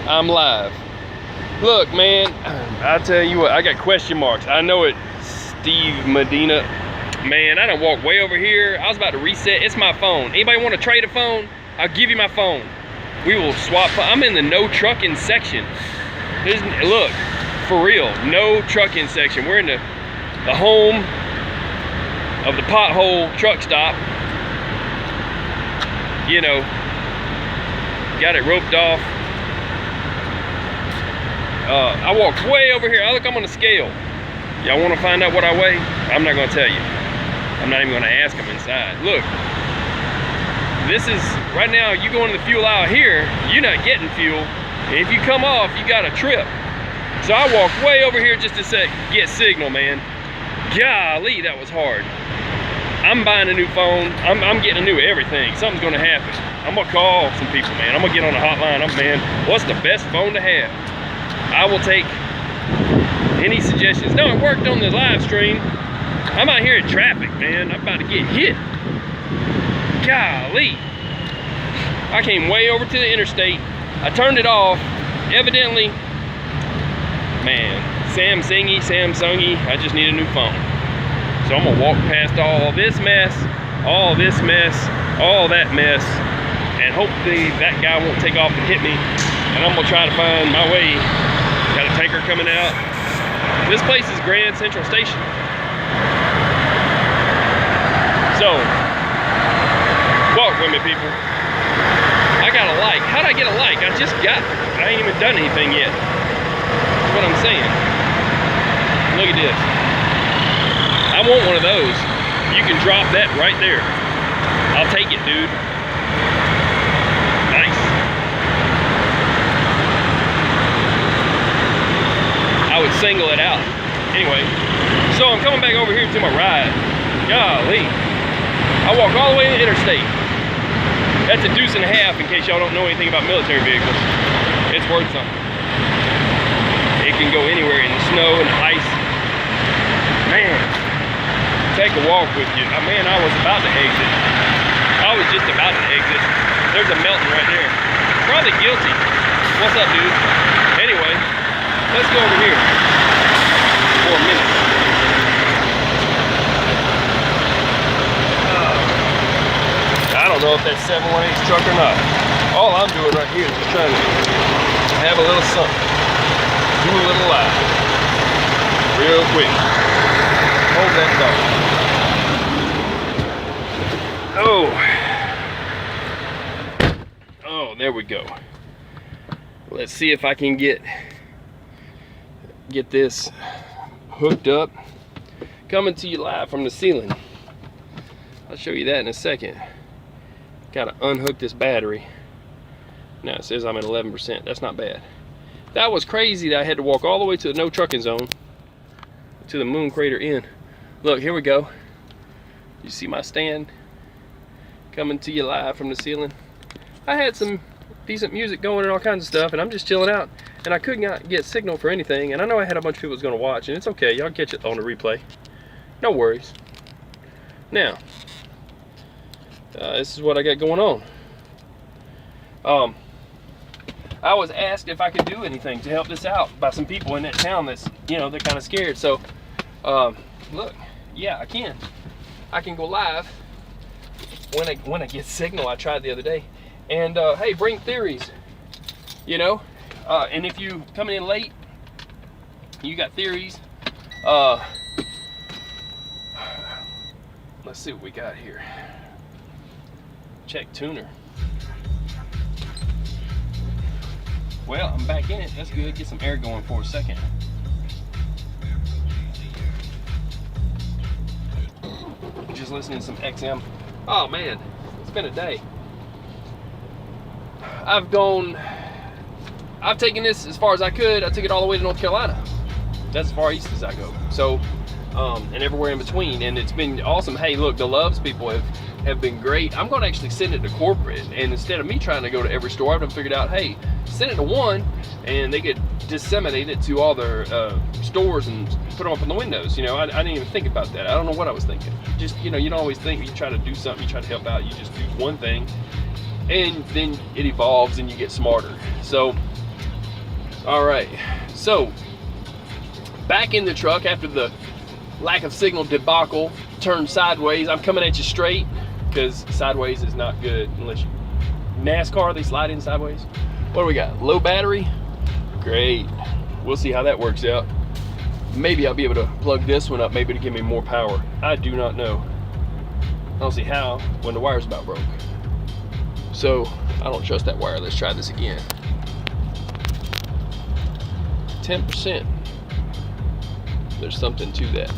I'm live. Look, man, I tell you what, I got question marks. I know it, Steve Medina. Man, I done walked way over here. I was about to reset. It's my phone. Anybody want to trade a phone? I'll give you my phone. We will swap. I'm in the no trucking section. Look, for real, no trucking section. We're in the home of the pothole truck stop. You know, got it roped off. I walked way over here. Look, I'm on the scale. Y'all want to find out what I weigh? I'm not going to tell you. I'm not even going to ask them inside. Look, this is, right now, you go into the fuel aisle here, you're not getting fuel. And if you come off, you got a trip. So I walked way over here just to get signal, man. Golly, that was hard. I'm buying a new phone. I'm getting a new everything. Something's going to happen. I'm going to call some people, man. I'm going to get on the hotline. Man, what's the best phone to have? I will take any suggestions. No, it worked on the live stream. I'm out here in traffic, man. I'm about to get hit. Golly. I came way over to the interstate. I turned it off. Evidently, man, Samsungy, I just need a new phone. So I'm gonna walk past all this mess, all this mess, all that mess, and hopefully that guy won't take off and hit me. And I'm gonna try to find my way. Got a tanker coming out. This place is Grand Central Station. So, walk with me, people. I got a like. How'd I get a like? I ain't even done anything yet. That's what I'm saying. Look at this. I want one of those. You can drop that right there. I'll take it, dude. Nice. I would single it out. Anyway, so I'm coming back over here to my ride. Golly. I walk all the way to the interstate. That's a deuce and a half in case y'all don't know anything about military vehicles. It's worth something. It can go anywhere in the snow and the ice. Man, take a walk with you. Man, I was about to exit. I was just about to exit. There's a Melton right there. Probably guilty. What's up, dude? Anyway, let's go over here for a minute. I don't know if that's 718's truck or not. All I'm doing right here is just trying to have a little something. Do a little live. Real quick. Hold that thought. Oh, there we go. Let's see if I can get this hooked up. Coming to you live from the ceiling. I'll show you that in a second. Gotta unhook this battery. Now it says I'm at 11%. That's not bad. That was crazy that I had to walk all the way to the no trucking zone to the Moon Crater Inn. Look, here we go. You see my stand? Coming to you live from the ceiling. I had some decent music going and all kinds of stuff, and I'm just chilling out, and I could not get signal for anything, and I know I had a bunch of people was gonna watch, and it's okay, y'all catch it on the replay. No worries. Now, this is what I got going on. I was asked if I could do anything to help this out by some people in that town that's, you know, they're kind of scared. So, look, yeah, I can go live when I get signal. I tried the other day, and hey, bring theories, you know, and if you coming in late, you got theories. Let's see what we got here. Check tuner. Well, I'm back in it. That's good. Get some air going for a second. Just listening to some XM. Oh man, it's been a day. I've taken this as far as I could. I took it all the way to North Carolina. That's as far east as I go. So, and everywhere in between. And it's been awesome. Hey, look, the Loves people have been great. I'm going to actually send it to corporate, and instead of me trying to go to every store, I've done figured out, hey, send it to one, and they could disseminate it to all their stores and put them up on the windows. You know, I didn't even think about that. I don't know what I was thinking. Just, you know, you don't always think you try to do something, you try to help out, you just do one thing, and then it evolves and you get smarter. So All right, so back in the truck after the lack of signal debacle, turn sideways. I'm coming at you straight because sideways is not good unless you NASCAR, they slide in sideways. What do we got? Low battery? Great. We'll see how that works out. Maybe I'll be able to plug this one up, maybe to give me more power. I do not know. I don't see how when the wire's about broke. So I don't trust that wire. Let's try this again. 10%. There's something to that.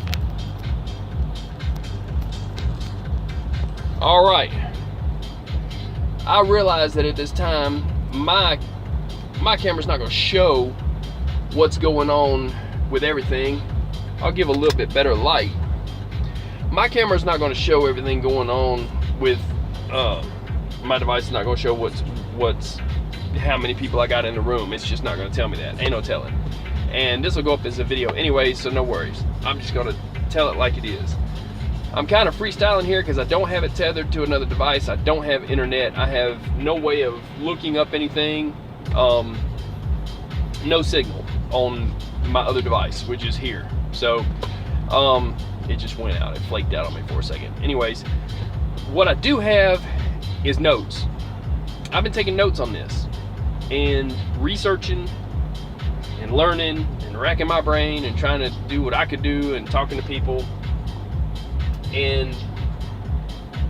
All right. I realize that at this time, my camera's not going to show what's going on with everything. I'll give a little bit better light. My camera's not going to show everything going on with my device. Is not going to show what's how many people I got in the room. It's just not going to tell me that. Ain't no telling. And this will go up as a video anyway, so no worries. I'm just going to tell it like it is. I'm kind of freestyling here because I don't have it tethered to another device. I don't have internet. I have no way of looking up anything. No signal on my other device, which is here. So it just went out. It flaked out on me for a second. Anyways, what I do have is notes. I've been taking notes on this and researching and learning and racking my brain and trying to do what I could do and talking to people. And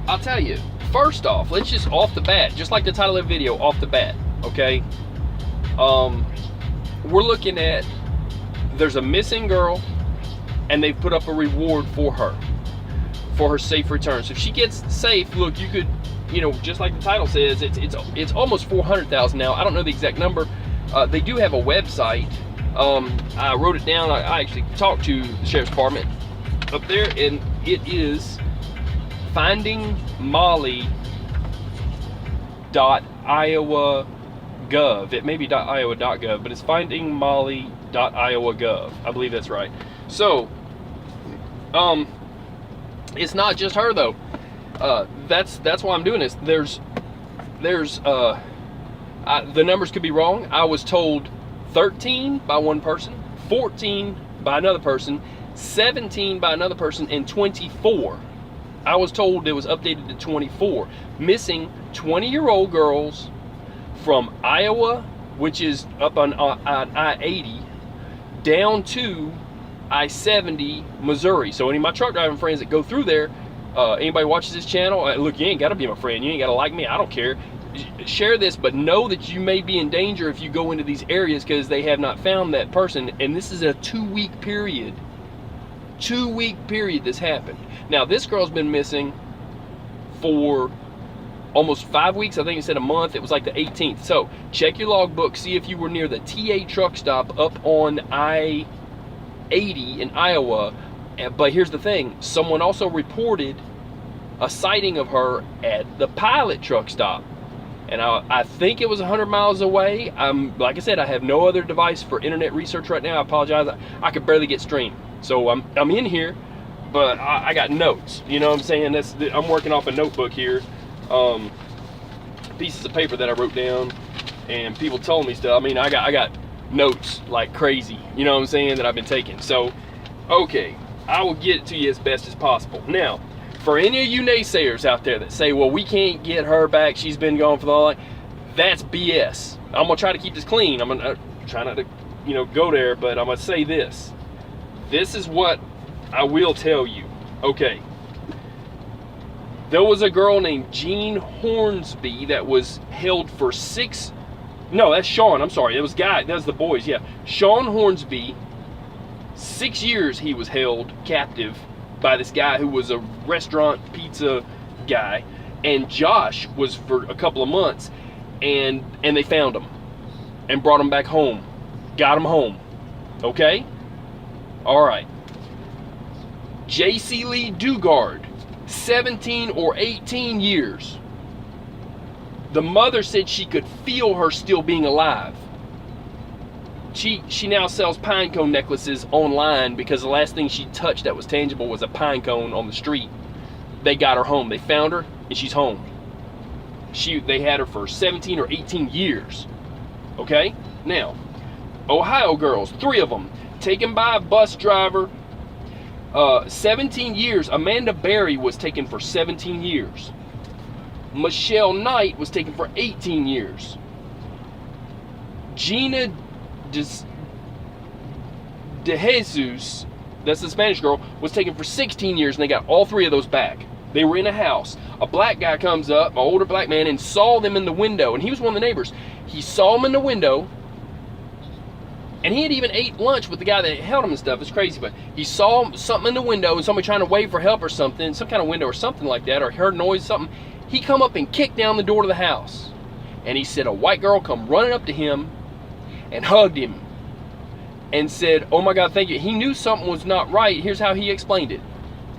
I'll tell you, first off, let's just off the bat, just like the title of the video, off the bat, okay? We're looking at, there's a missing girl and they've put up a reward for her safe return. So if she gets safe, look, you could, you know, just like the title says, it's almost 400,000 now. I don't know the exact number. They do have a website. I wrote it down. I actually talked to the sheriff's department up there, and it is findingmollie.Iowagov. It may be .iowa.gov, but it's findingmollie.Iowagov. I believe that's right. So, it's not just her though. That's why I'm doing this. There's the numbers could be wrong. I was told 13 by one person, 14 by another person, 17 by another person, and 24. I was told it was updated to 24. Missing 20-year-old girls from Iowa, which is up on I-80, down to I-70, Missouri. So any of my truck driving friends that go through there, anybody watches this channel, look, you ain't got to be my friend. You ain't got to like me. I don't care. Share this, but know that you may be in danger if you go into these areas because they have not found that person. And this is a 2-week period. 2-week period this happened. Now this girl's been missing for almost 5 weeks. I think it said a month. It was like the 18th. So check your logbook, see if you were near the TA truck stop up on I-80 in Iowa. But here's the thing, someone also reported a sighting of her at the Pilot truck stop, and I think it was 100 miles away. Like I said, I have no other device for internet research right now. I apologize. I could barely get stream. So I'm in here, but I got notes. You know what I'm saying? I'm working off a notebook here. Pieces of paper that I wrote down, and people told me stuff. I mean, I got notes like crazy. You know what I'm saying, that I've been taking. So, okay, I will get it to you as best as possible. Now, for any of you naysayers out there that say, well, we can't get her back, she's been gone for the long, that's BS. I'm gonna try to keep this clean. I'm gonna try not to, you know, go there, but I'm gonna say this. This is what I will tell you. Okay. There was a girl named Jean Hornsby that was held for no, that's Sean, I'm sorry. It was guy, that was the boys, yeah. Sean Hornsby, 6 years he was held captive by this guy who was a restaurant pizza guy, and Josh was for a couple of months, and they found him and brought him back home, got him home. Okay, all right. JC Lee Dugard, 17 or 18 years. The mother said she could feel her still being alive. She now sells pine cone necklaces online because the last thing she touched that was tangible was a pine cone on the street. They got her home. They found her and she's home. They had her for 17 or 18 years. Okay? Now, Ohio girls, 3 of them, taken by a bus driver. 17 years. Amanda Berry was taken for 17 years. Michelle Knight was taken for 18 years. Gina De Jesus, that's the Spanish girl, was taken for 16 years, and they got all 3 of those back. They were in a house. A black guy comes up, an older black man, and saw them in the window, and he was one of the neighbors. He saw them in the window, and he had even ate lunch with the guy that held him and stuff. It's crazy, but he saw something in the window and somebody trying to wave for help or something, some kind of window or something like that, or heard noise or something. He come up and kicked down the door to the house, and he said a white girl come running up to him and hugged him and said, "Oh my God, thank you." He knew something was not right. Here's how he explained it,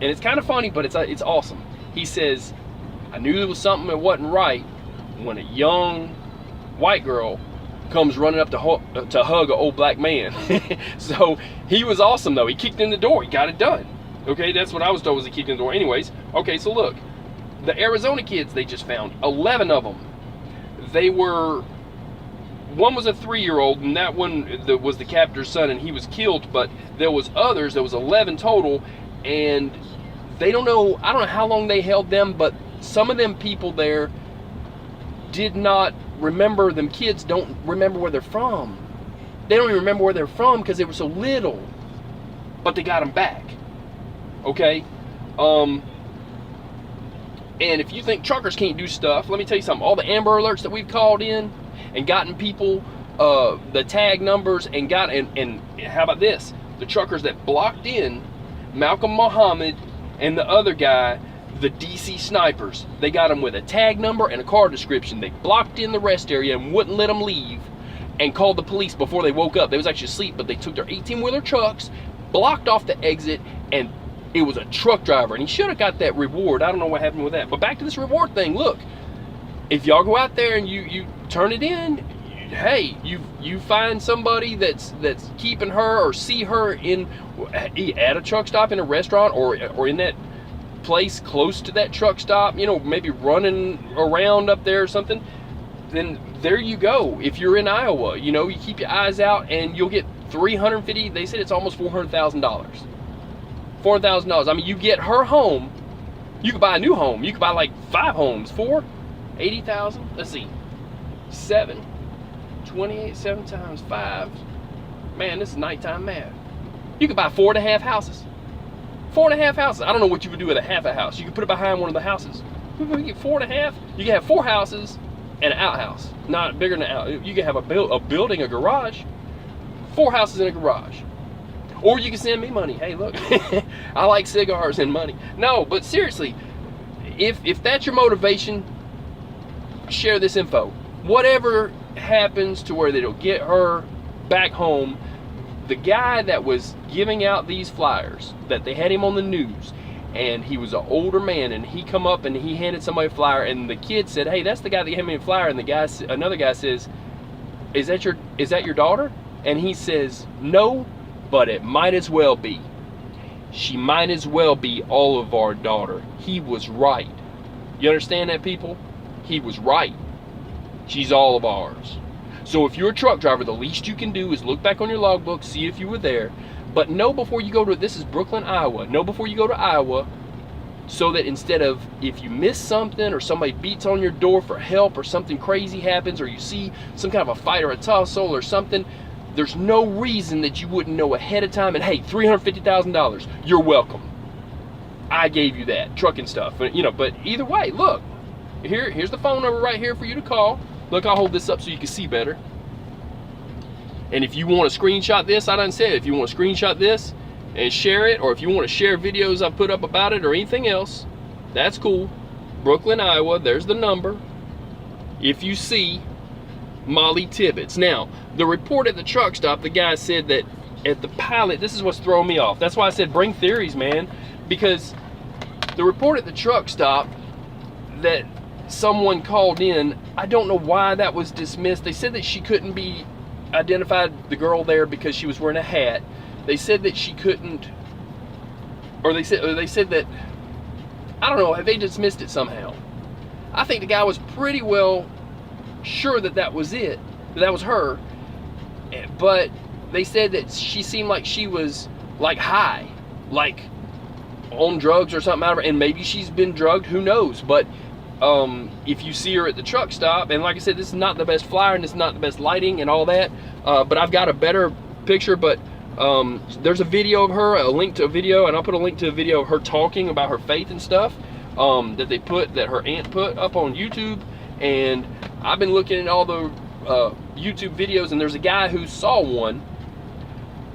and it's kind of funny, but it's awesome. He says, "I knew there was something that wasn't right when a young white girl comes running up to hug an old black man." So he was awesome though. He kicked in the door. He got it done. Okay, that's what I was told, was he kicked in the door. Anyways, okay, so look, the Arizona kids they just found, 11 of them. They were, one was a 3-year-old, and that one was the captor's son, and he was killed. But there was others. There was 11 total, and they don't know. I don't know how long they held them, but some of them people there did not remember. Them kids don't remember where they're from. They don't even remember where they're from because they were so little. But they got them back. Okay. And if you think truckers can't do stuff, let me tell you something. All the Amber Alerts that we've called in and gotten people the tag numbers and got, and how about this? The truckers that blocked in Malcolm Muhammad and the other guy, the DC snipers, they got them with a tag number and a car description. They blocked in the rest area and wouldn't let them leave, and called the police before they woke up. They was actually asleep, but they took their 18-wheeler trucks, blocked off the exit, and it was a truck driver, and he should have got that reward. I don't know what happened with that. But back to this reward thing. Look, if y'all go out there and you turn it in, hey, you find somebody that's keeping her, or see her in at a truck stop, in a restaurant, or in that place close to that truck stop, you know, maybe running around up there or something, then there you go. If you're in Iowa, you know, you keep your eyes out and you'll get $350. They said it's almost $400,000. $400,000. I mean, you get her home, you could buy a new home. You could buy like 5 homes. 4, 80,000. Let's see, 7, 28, 7 times 5. Man, this is nighttime math. You could buy 4.5 houses. 4.5 houses. I don't know what you would do with a half a house. You could put it behind one of the houses. You get 4.5. You can have 4 houses and an outhouse. Not bigger than an out. You can have a building, a garage. 4 houses and a garage. Or you can send me money. Hey, look, I like cigars and money. No, but seriously, if that's your motivation, share this info. Whatever happens to where it'll get her back home, the guy that was giving out these flyers, that they had him on the news, and he was an older man, and he come up and he handed somebody a flyer, and the kid said, "Hey, that's the guy that handed me a flyer." And the guy, another guy says, is that your daughter?" And he says, "No, but it might as well be. She might as well be all of our daughter." He was right. You understand that, people? He was right. She's all of ours. So if you're a truck driver, the least you can do is look back on your logbook, see if you were there. But know before you go to, this is Brooklyn, Iowa. Know before you go to Iowa, so that instead of, if you miss something or somebody beats on your door for help, or something crazy happens, or you see some kind of a fight or a tussle or something, there's no reason that you wouldn't know ahead of time. And hey, $350,000, you're welcome. I gave you that trucking stuff, you know. But either way, look, here's the phone number right here for you to call. Look, I'll hold this up so you can see better. And if you want to screenshot this, I done said, if you want to screenshot this and share it, or if you want to share videos I put up about it or anything else, that's cool. Brooklyn, Iowa, there's the number. If you see Mollie Tibbetts. Now, the report at the truck stop, the guy said that at the pilot, this is what's throwing me off. That's why I said bring theories, man. Because the report at the truck stop that someone called in, I don't know why that was dismissed. They said that she couldn't be identified, the girl there, because she was wearing a hat. They said that she couldn't, or they said that, I don't know, they dismissed it somehow. I think the guy was pretty well sure that that was it, that was her. but they said that she seemed like she was like high, like on drugs or something out of her, and maybe she's been drugged, who knows. But if you see her at the truck stop, and like I said, this is not the best flyer and this is not the best lighting and all that, but I've got a better picture. But there's a video of her, a link to a video, and I'll put a link to a video of her talking about her faith and stuff that her aunt put up on YouTube. And I've been looking at all the YouTube videos, and there's a guy who saw one,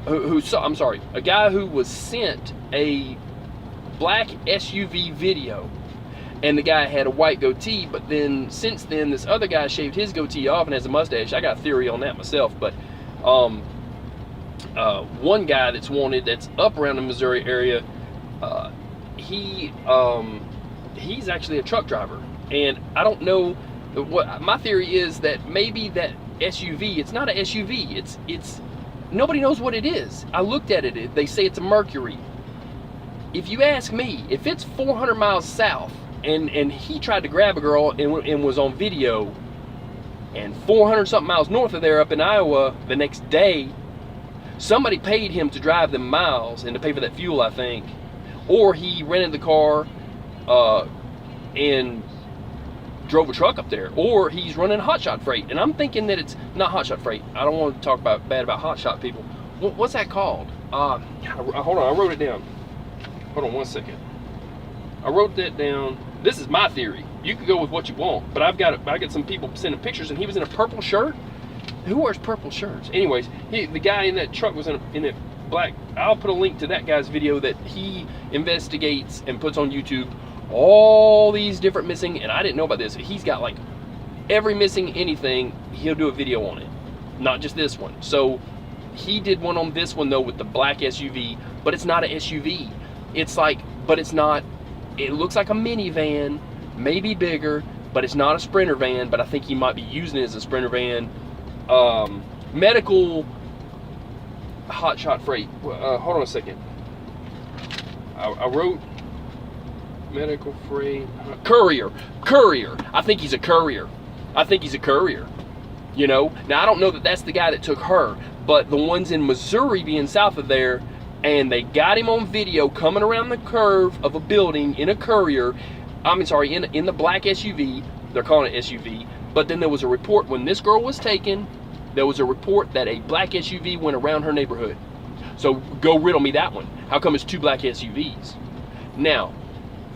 a guy who was sent a black SUV video, and the guy had a white goatee. But then since then, this other guy shaved his goatee off and has a mustache. I got a theory on that myself. But one guy that's wanted, that's up around the Missouri area, he's actually a truck driver, and I don't know what my theory is, that maybe that SUV, it's not an SUV, it's nobody knows what it is. I looked at it, they say it's a Mercury. If you ask me, if it's 400 miles south and he tried to grab a girl and was on video, and 400 something miles north of there up in Iowa the next day, somebody paid him to drive them miles and to pay for that fuel, I think, or he rented the car and drove a truck up there, or he's running hotshot freight. And I'm thinking that it's not hotshot freight. I don't want to talk bad about hotshot people. What's that called? Hold on, I wrote it down. Hold on one second. I wrote that down. This is my theory. You can go with what you want, but I got some people sending pictures, and he was in a purple shirt. Who wears purple shirts? Anyways, the guy in that truck was in a black. I'll put a link to that guy's video that he investigates and puts on YouTube all these different missing, and I didn't know about this. He's got like every missing anything, he'll do a video on it, not just this one. So he did one on this one though with the black SUV, but it's not an SUV. It's like, but it's not, it looks like a minivan, maybe bigger, but it's not a Sprinter van. But I think he might be using it as a Sprinter van. Medical hotshot freight. Hold on a second. I wrote medical freight courier. I think he's a courier. You know, now I don't know that that's the guy that took her, but the ones in Missouri being south of there, and they got him on video coming around the curve of a building in a courier. In the black SUV. They're calling it SUV. But then there was a report when this girl was taken, there was a report that a black SUV went around her neighborhood. So go riddle me that one. How come it's two black SUVs? Now,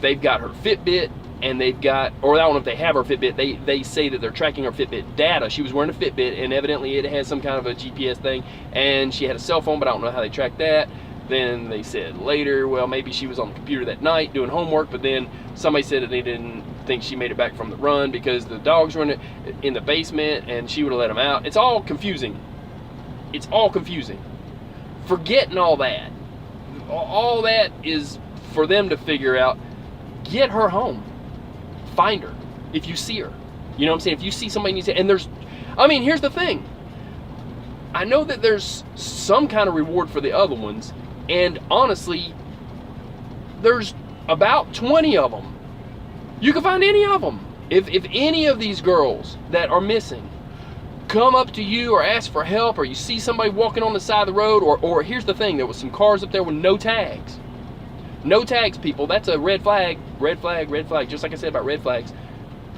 they've got her Fitbit, and they've got, or I don't know if they have her Fitbit, they say that they're tracking her Fitbit data. She was wearing a Fitbit, and evidently it has some kind of a GPS thing, and she had a cell phone, but I don't know how they tracked that. Then they said later, well, maybe she was on the computer that night doing homework, but then somebody said that they didn't think she made it back from the run because the dogs were in the basement and she would have let them out. It's all confusing. Forgetting all that. All that is for them to figure out. Get her home. Find her if you see her. You know what I'm saying? If you see somebody needs to, and here's the thing. I know that there's some kind of reward for the other ones, and honestly, there's about 20 of them. You can find any of them. If any of these girls that are missing come up to you or ask for help, or you see somebody walking on the side of the road, or here's the thing, there was some cars up there with no tags. No tags, people. That's a red flag. Red flag, red flag. Just like I said about red flags.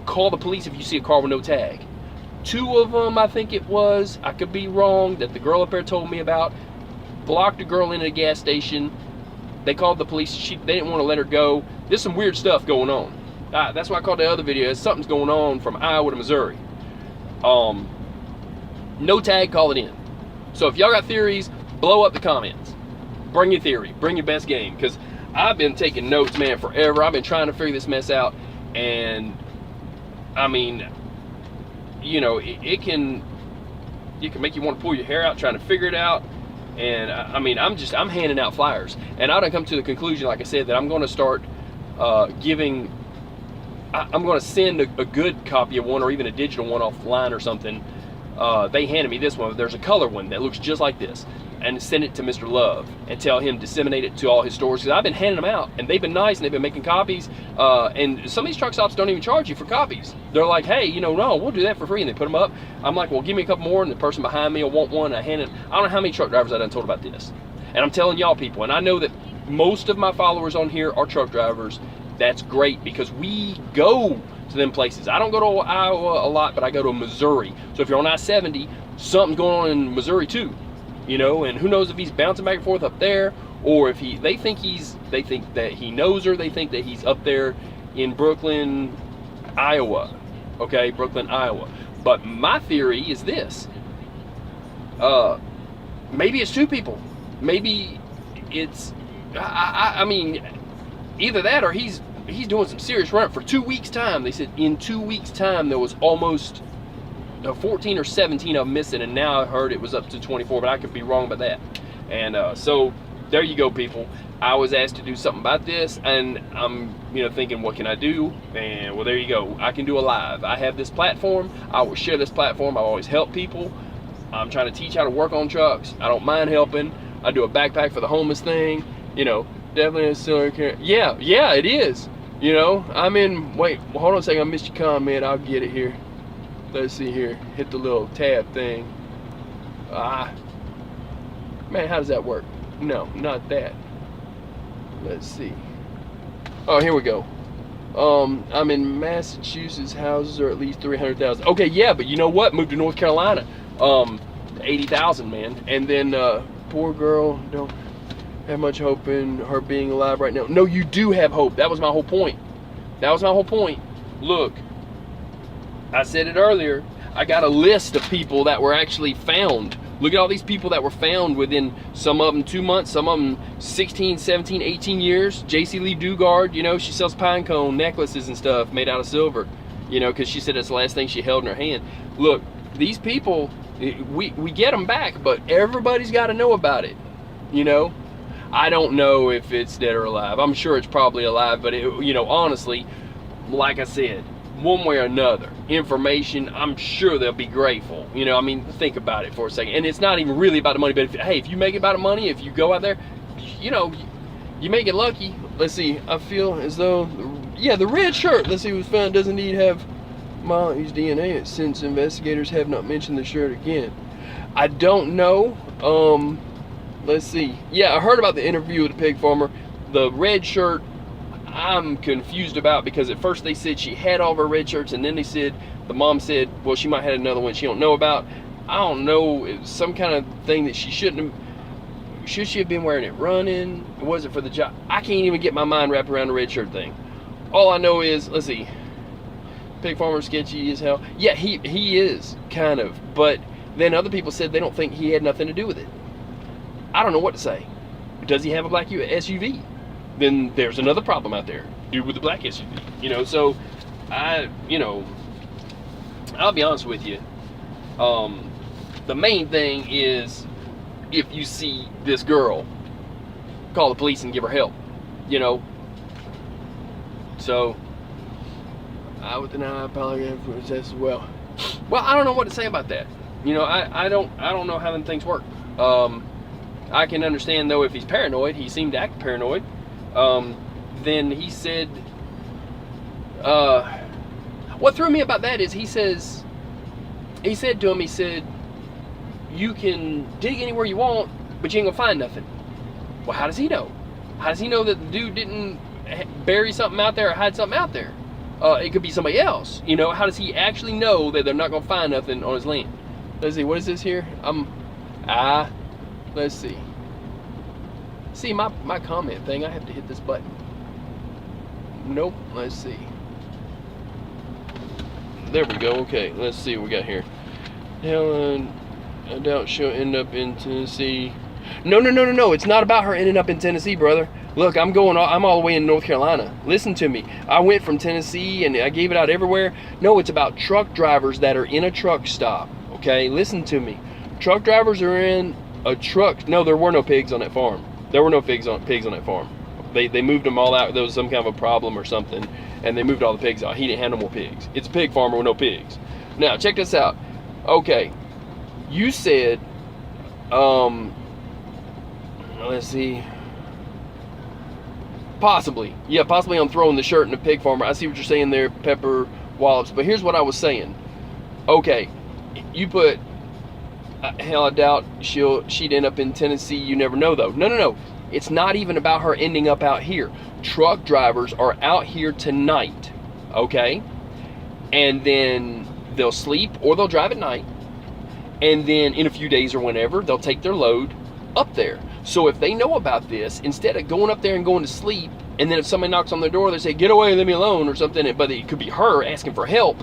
Call the police if you see a car with no tag. 2 of them, I think it was, I could be wrong, that the girl up there told me about, blocked a girl in a gas station. They called the police. They didn't want to let her go. There's some weird stuff going on. That's why I called the other video. Something's going on from Iowa to Missouri. No tag, call it in. So if y'all got theories, blow up the comments. Bring your theory. Bring your best game. Because I've been taking notes, man, forever. I've been trying to figure this mess out. And, I mean, you know, it can make you want to pull your hair out trying to figure it out. And I'm handing out flyers, and I done come to the conclusion, like I said, that I'm going to start giving. I'm going to send a good copy of one, or even a digital one offline or something. They handed me this one. There's a color one that looks just like this, and send it to Mr. Love and tell him disseminate it to all his stores, because I've been handing them out and they've been nice and they've been making copies. And some of these truck stops don't even charge you for copies. They're like, hey, you know, no, we'll do that for free, and they put them up. I'm like, well, give me a couple more, and the person behind me will want one. And I hand it. I don't know how many truck drivers I done told about this, and I'm telling y'all people, and I know that most of my followers on here are truck drivers. That's great, because we go to them places. I don't go to Iowa a lot, but I go to Missouri. So if you're on I-70, something's going on in Missouri too, you know. And who knows if he's bouncing back and forth up there, or if they think that he knows her. They think that he's up there in Brooklyn, Iowa. Okay, Brooklyn, Iowa. But my theory is this: maybe it's two people. Maybe it's I mean, either that or he's doing some serious run for 2 weeks time. They said in 2 weeks time there was almost 14 or 17 of them missing, and now I heard it was up to 24, but I could be wrong about that. And so there you go, people. I was asked to do something about this, and I'm, you know, thinking, what can I do? And well, there you go. I can do a live. I have this platform. I will share this platform. I've always helped people. I'm trying to teach how to work on trucks. I don't mind helping. I do a backpack for the homeless thing. You know, definitely a silver care. Yeah, it is. You know, I'm in. Wait, hold on a second. I missed your comment. I'll get it here. Let's see here. Hit the little tab thing. Man, how does that work? No, not that. Let's see. Oh, here we go. I'm in Massachusetts. Houses are at least 300,000. Okay, yeah, but you know what? Moved to North Carolina. 80,000, man. And then poor girl, don't have much hope in her being alive right now. No, you do have hope. That was my whole point. Look, I said it earlier. I got a list of people that were actually found. Look at all these people that were found within, some of them 2 months, some of them 16, 17, 18 years. JC Lee Dugard, you know, she sells pine cone necklaces and stuff made out of silver, you know, because she said it's the last thing she held in her hand. Look, these people, we get them back, but everybody's got to know about it, you know. I don't know if it's dead or alive. I'm sure it's probably alive, but it, you know, honestly, like I said, one way or another, information, I'm sure they'll be grateful. You know, I mean, think about it for a second. And it's not even really about the money, but if you make it about the money, if you go out there, you know, you may get lucky. Let's see, I feel as though, yeah, the red shirt, let's see, was found, doesn't indeed have Mollie's DNA, since investigators have not mentioned the shirt again. I don't know. Let's see. Yeah, I heard about the interview with the pig farmer. The red shirt, I'm confused about, because at first they said she had all of her red shirts, and then they said, the mom said, well, she might have another one she don't know about. I don't know, it was some kind of thing that she shouldn't have. Should she have been wearing it running? Was it for the job? I can't even get my mind wrapped around the red shirt thing. All I know is, let's see, pig farmer sketchy as hell. Yeah, he is, kind of, but then other people said they don't think he had nothing to do with it. I don't know what to say. Does he have a black SUV? Then there's another problem out there. Dude with the black SUV. You know, so you know, I'll be honest with you. The main thing is, if you see this girl, call the police and give her help. You know. So I would deny polygraph for test as well. Well, I don't know what to say about that. You know, I don't know how them things work. I can understand though if he's paranoid. He seemed to act paranoid. Then he said, what threw me about that is he said to him, he said, you can dig anywhere you want, but you ain't gonna find nothing. Well, how does he know? How does he know that the dude didn't bury something out there or hide something out there? It could be somebody else. You know, how does he actually know that they're not gonna find nothing on his land? Let's see, what is this here? Let's see. See, my comment thing, I have to hit this button. Nope, let's see. There we go, okay, let's see what we got here. Helen, I doubt she'll end up in Tennessee. No, it's not about her ending up in Tennessee, brother. Look, I'm all the way in North Carolina. Listen to me. I went from Tennessee and I gave it out everywhere. No, it's about truck drivers that are in a truck stop, okay? Listen to me. Truck drivers are in a truck. No, there were no pigs on that farm. There were no pigs on that farm. They moved them all out. There was some kind of a problem or something, and they moved all the pigs out. He didn't have no more pigs. It's a pig farmer with no pigs. Now, check this out. Okay, you said let's see. Possibly. Yeah, possibly I'm throwing the shirt in the pig farmer. I see what you're saying there, Pepper Wallops. But here's what I was saying. Okay, you put, hell, I doubt she'd end up in Tennessee. You never know, though. No. It's not even about her ending up out here. Truck drivers are out here tonight, okay? And then they'll sleep or they'll drive at night. And then in a few days or whenever, they'll take their load up there. So if they know about this, instead of going up there and going to sleep, and then if somebody knocks on their door, they say, get away, leave me alone, or something, but it could be her asking for help.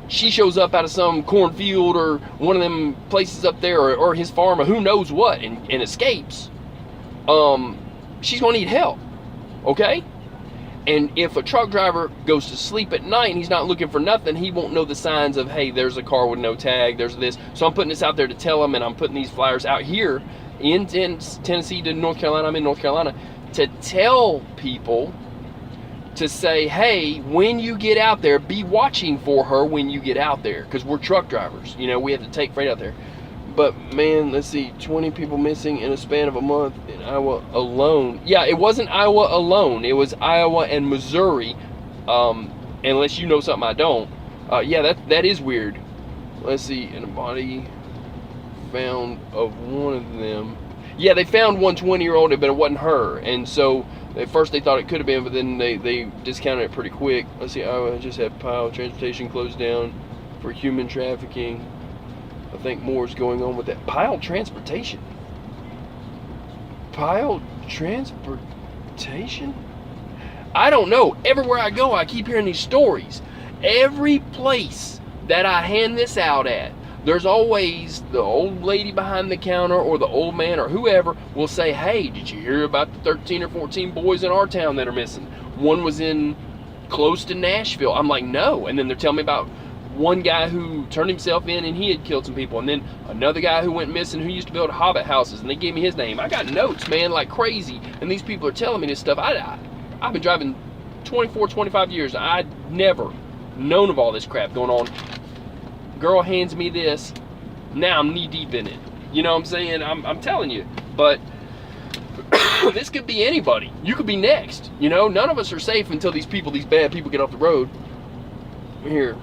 She shows up out of some cornfield or one of them places up there, or his farm, or who knows what, and escapes. She's gonna need help, okay? And if a truck driver goes to sleep at night and he's not looking for nothing, he won't know the signs of, hey, there's a car with no tag, there's this. So I'm putting this out there to tell them, and I'm putting these flyers out here in Tennessee to North Carolina, I'm in North Carolina, to tell people to say, hey, when you get out there, be watching for her when you get out there, because we're truck drivers. You know, we have to take freight out there. But man, let's see, 20 people missing in a span of a month in Iowa alone. Yeah, it wasn't Iowa alone. It was Iowa and Missouri, unless you know something I don't. Yeah, that is weird. Let's see, in a body found of one of them. Yeah, they found one 20-year-old, but it wasn't her. And so at first they thought it could have been, but then they discounted it pretty quick. Let's see, Iowa just had Pile Transportation closed down for human trafficking. I think more is going on with that. Pile Transportation? Pile Transportation? I don't know. Everywhere I go, I keep hearing these stories. Every place that I hand this out at, there's always the old lady behind the counter or the old man or whoever will say, hey, did you hear about the 13 or 14 boys in our town that are missing? One was in close to Nashville. I'm like, no. And then they're telling me about one guy who turned himself in and he had killed some people. And then another guy who went missing who used to build hobbit houses, and they gave me his name. I got notes, man, like crazy. And these people are telling me this stuff. I've been driving 24, 25 years. I'd never known of all this crap going on. Girl hands me this, now I'm knee deep in it. You know what I'm saying? I'm telling you. But this could be anybody. You could be next. You know, none of us are safe until these bad people get off the road. Here.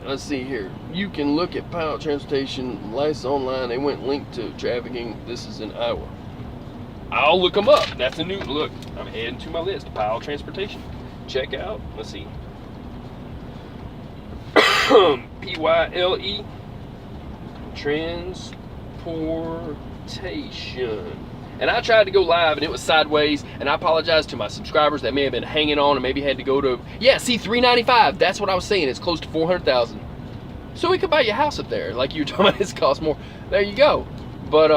Let's see here. You can look at Pile Transportation license online. They went linked to trafficking. This is in Iowa. I'll look them up. That's a new look. I'm adding to my list. Pile Transportation. Check out. Let's see. P-Y-L-E Transportation. And I tried to go live and it was sideways, and I apologize to my subscribers that may have been hanging on and maybe had to go to, yeah, see, $395. That's what I was saying. It's close to $400,000. So we could buy you a house up there. Like you were talking about, this costs more. There you go. But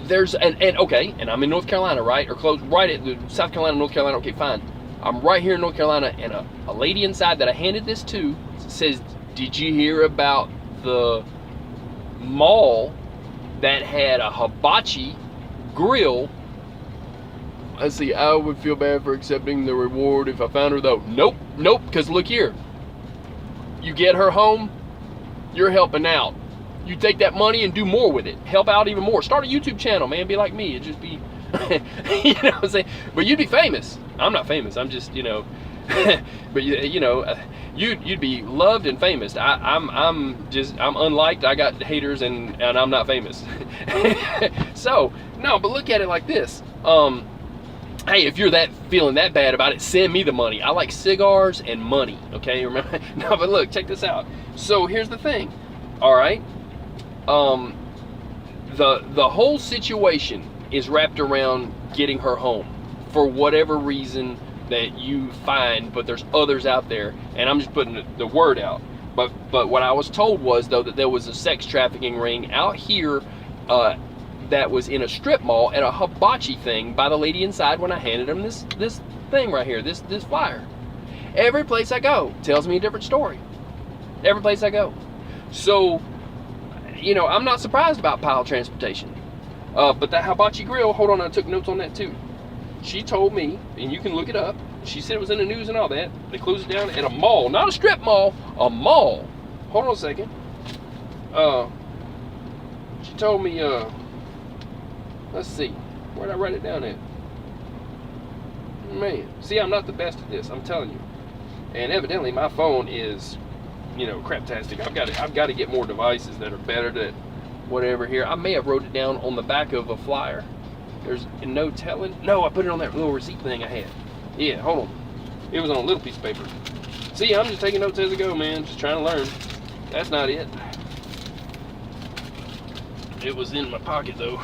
there's okay, and I'm in North Carolina, right? Or close, right at the South Carolina, North Carolina. Okay, fine. I'm right here in North Carolina, and a lady inside that I handed this to says, did you hear about the mall that had a hibachi grill? I see, I would feel bad for accepting the reward if I found her, though. Nope, because look here. You get her home, you're helping out. You take that money and do more with it. Help out even more. Start a YouTube channel, man. Be like me. It'd just be, you know what I'm saying? But you'd be famous. I'm not famous. I'm just, you know, but you know, you'd be loved and famous. I'm unliked. I got haters and I'm not famous. So no, but look at it like this. Hey, if you're feeling that bad about it, send me the money. I like cigars and money. Okay, remember? No, but look, check this out. So here's the thing. All right. The whole situation is wrapped around getting her home for whatever reason that you find, but there's others out there, and I'm just putting the word out. But what I was told was, though, that there was a sex trafficking ring out here that was in a strip mall at a hibachi thing by the lady inside when I handed him this thing right here, this flyer. Every place I go tells me a different story. Every place I go. So, you know, I'm not surprised about Pile Transportation. But that hibachi grill, hold on, I took notes on that too. She told me, and you can look it up, she said it was in the news and all that. They closed it down at a mall, not a strip mall, a mall. Hold on a second. She told me, Let's see. Where'd I write it down at? Man, see, I'm not the best at this, I'm telling you. And evidently my phone is, you know, craptastic. I've got to get more devices that are better at whatever here. I may have wrote it down on the back of a flyer. There's no telling. No, I put it on that little receipt thing I had. Yeah, hold on. It was on a little piece of paper. See, I'm just taking notes as I go, man. Just trying to learn. That's not it. It was in my pocket though.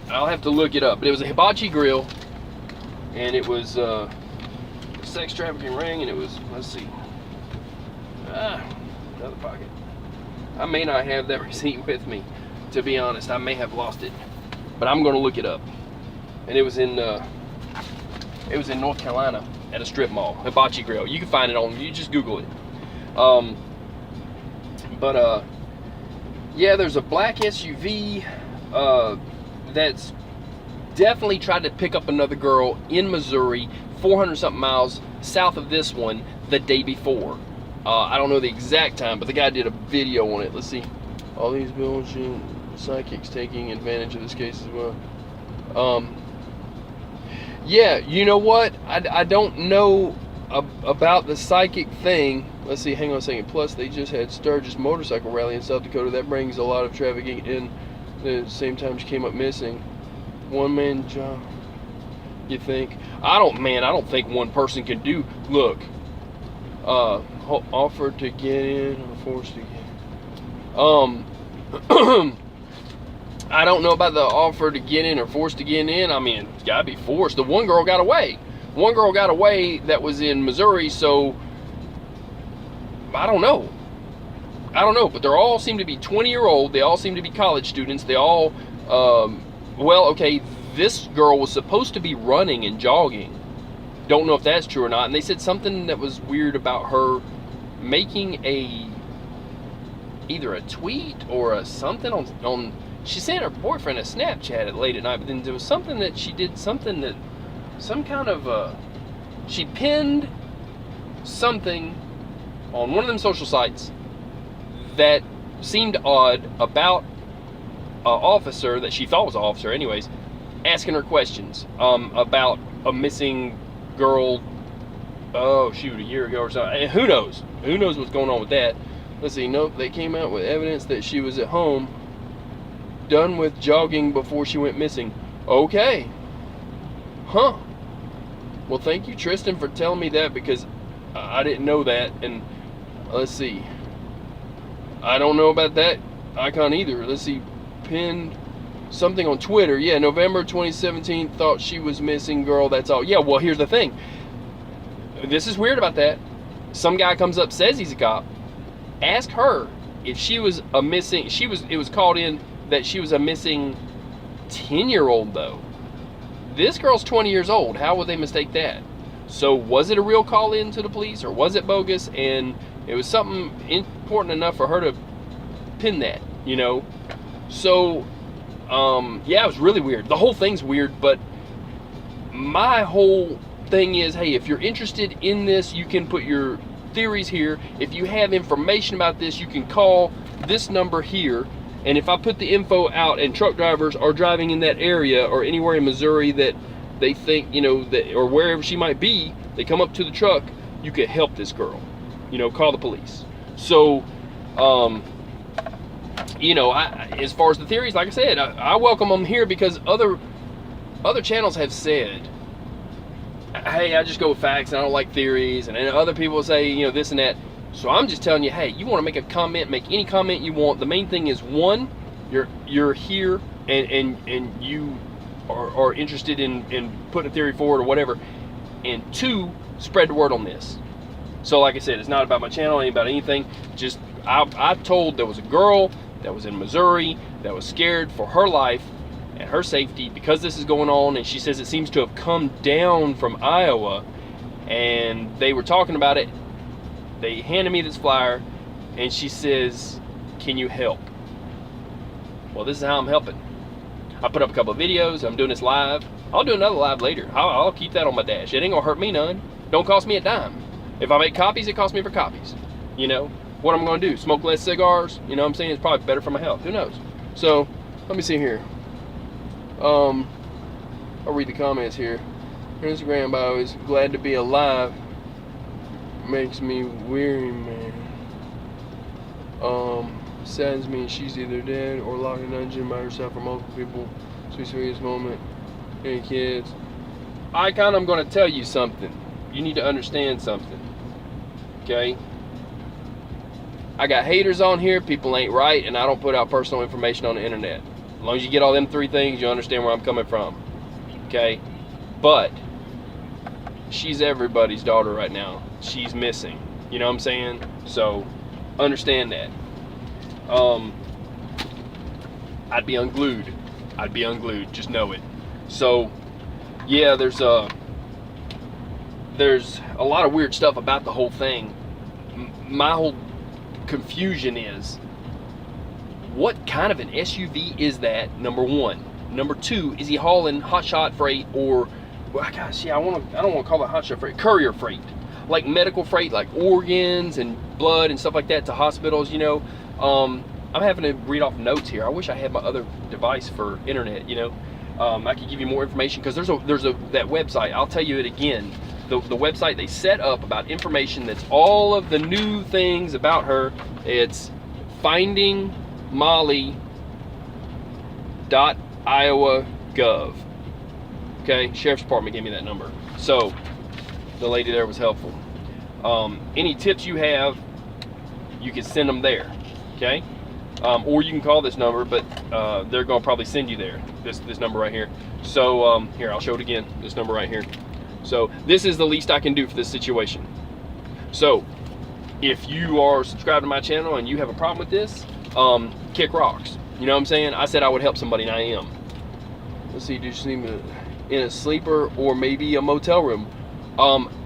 I'll have to look it up. But it was a hibachi grill, and it was a sex trafficking ring, and it was, let's see. Another pocket. I may not have that receipt with me, to be honest. I may have lost it, but I'm going to look it up. And it was in North Carolina at a strip mall, hibachi grill. You can find it on. You just Google it. Yeah, there's a black SUV that's definitely tried to pick up another girl in Missouri, 400 something miles south of this one, the day before. I don't know the exact time, but the guy did a video on it. Let's see. All these bullshit psychics taking advantage of this case as well. Yeah, you know what? I don't know about the psychic thing. Let's see, hang on a second. Plus, they just had Sturgis motorcycle rally in South Dakota. That brings a lot of traffic in. At the same time, she came up missing. One man job. You think? I don't think one person can do. Look. Offered to get in or forced to get in. I don't know about the offer to get in or forced to get in. I mean, it's gotta be forced. The one girl got away. One girl got away that was in Missouri, so I don't know. But they all seem to be 20-year-old. They all seem to be college students. They all, well, okay, this girl was supposed to be running and jogging. Don't know if that's true or not. And they said something that was weird about her making either a tweet or a something on she sent her boyfriend a Snapchat at late at night, but then there was something that she did, something that, some kind of, she pinned something on one of them social sites that seemed odd about an officer that she thought was an officer anyways, asking her questions about a missing girl, oh shoot, a year ago or something. And who knows what's going on with that. Let's see. Nope, they came out with evidence that she was at home, done with jogging before she went missing. Okay. Huh. Well, thank you, Tristan, for telling me that, because I didn't know that. And let's see, I don't know about that icon either. Let's see, pinned something on Twitter. Yeah, November 2017, thought she was missing, girl, that's all. Yeah, well, here's the thing. This is weird about that. Some guy comes up, says he's a cop. Ask her if she was a missing, it was called in that she was a missing 10-year-old though. This girl's 20 years old. How would they mistake that? So was it a real call in to the police, or was it bogus? And it was something important enough for her to pin that, you know? So, yeah, it was really weird. The whole thing's weird, but my whole thing is, hey, if you're interested in this, you can put your theories here. If you have information about this, you can call this number here. And if I put the info out and truck drivers are driving in that area or anywhere in Missouri that they think, you know, that, or wherever she might be, they come up to the truck, you could help this girl, you know, call the police. So, you know, as far as the theories, like I said, I welcome them here, because other channels have said, hey, I just go with facts and I don't like theories, and other people say, you know, this and that. So I'm just telling you, hey, you want to make a comment, make any comment you want. The main thing is, one, you're here and you are interested in putting a theory forward or whatever, and two, spread the word on this. So like I said, it's not about my channel, ain't about anything. Just I told there was a girl that was in Missouri that was scared for her life and her safety because this is going on, and she says it seems to have come down from Iowa, and they were talking about it. They handed me this flyer, and she says, can you help? Well, this is how I'm helping. I put up a couple of videos. I'm doing this live. I'll do another live later. I'll keep that on my dash. It ain't gonna hurt me none. Don't cost me a dime. If I make copies, it costs me for copies. You know, what I'm gonna do, smoke less cigars, you know what I'm saying? It's probably better for my health, who knows? So, let me see here. I'll read the comments here. Her Instagram bio is glad to be alive. Makes me weary, man. Saddens me she's either dead or locked in a dungeon by herself or multiple people. Sweetest moment. Any kids? I'm going to tell you something. You need to understand something. Okay? I got haters on here. People ain't right, and I don't put out personal information on the internet. As long as you get all them three things, you understand where I'm coming from. Okay? But she's everybody's daughter right now. She's missing. You know what I'm saying? So understand that. I'd be unglued. Just know it. So yeah, there's a lot of weird stuff about the whole thing. My whole confusion is, what kind of an SUV is that? Number one. Number two, is he hauling hotshot freight or, well, gosh, yeah, I don't want to call it hotshot freight, courier freight, like medical freight, like organs and blood and stuff like that to hospitals, you know. I'm having to read off notes here. I wish I had my other device for internet, you know. I could give you more information, because there's that website. I'll tell you it again. The website they set up about information that's all of the new things about her. It's findingmollie.Iowagov. Okay, Sheriff's Department gave me that number. So the lady there was helpful. Any tips you have, you can send them there. Okay, or you can call this number, but they're gonna probably send you there. This number right here. So here, I'll show it again. This number right here. So this is the least I can do for this situation. So if you are subscribed to my channel and you have a problem with this, kick rocks. You know what I'm saying? I said I would help somebody, and I am. Let's see, do you see me in a sleeper or maybe a motel room?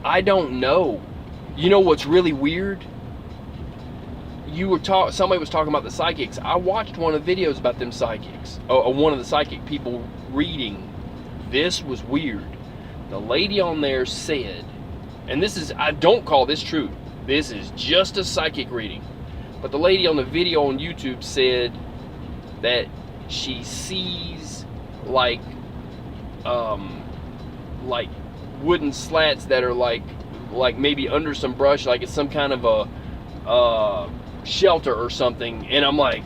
I don't know. You know what's really weird? Somebody was talking about the psychics. I watched one of the videos about them psychics. One of the psychic people reading. This was weird. The lady on there said, and this is, I don't call this true. This is just a psychic reading. But the lady on the video on YouTube said that she sees like wooden slats that are like maybe under some brush, like it's some kind of a shelter or something. And I'm like,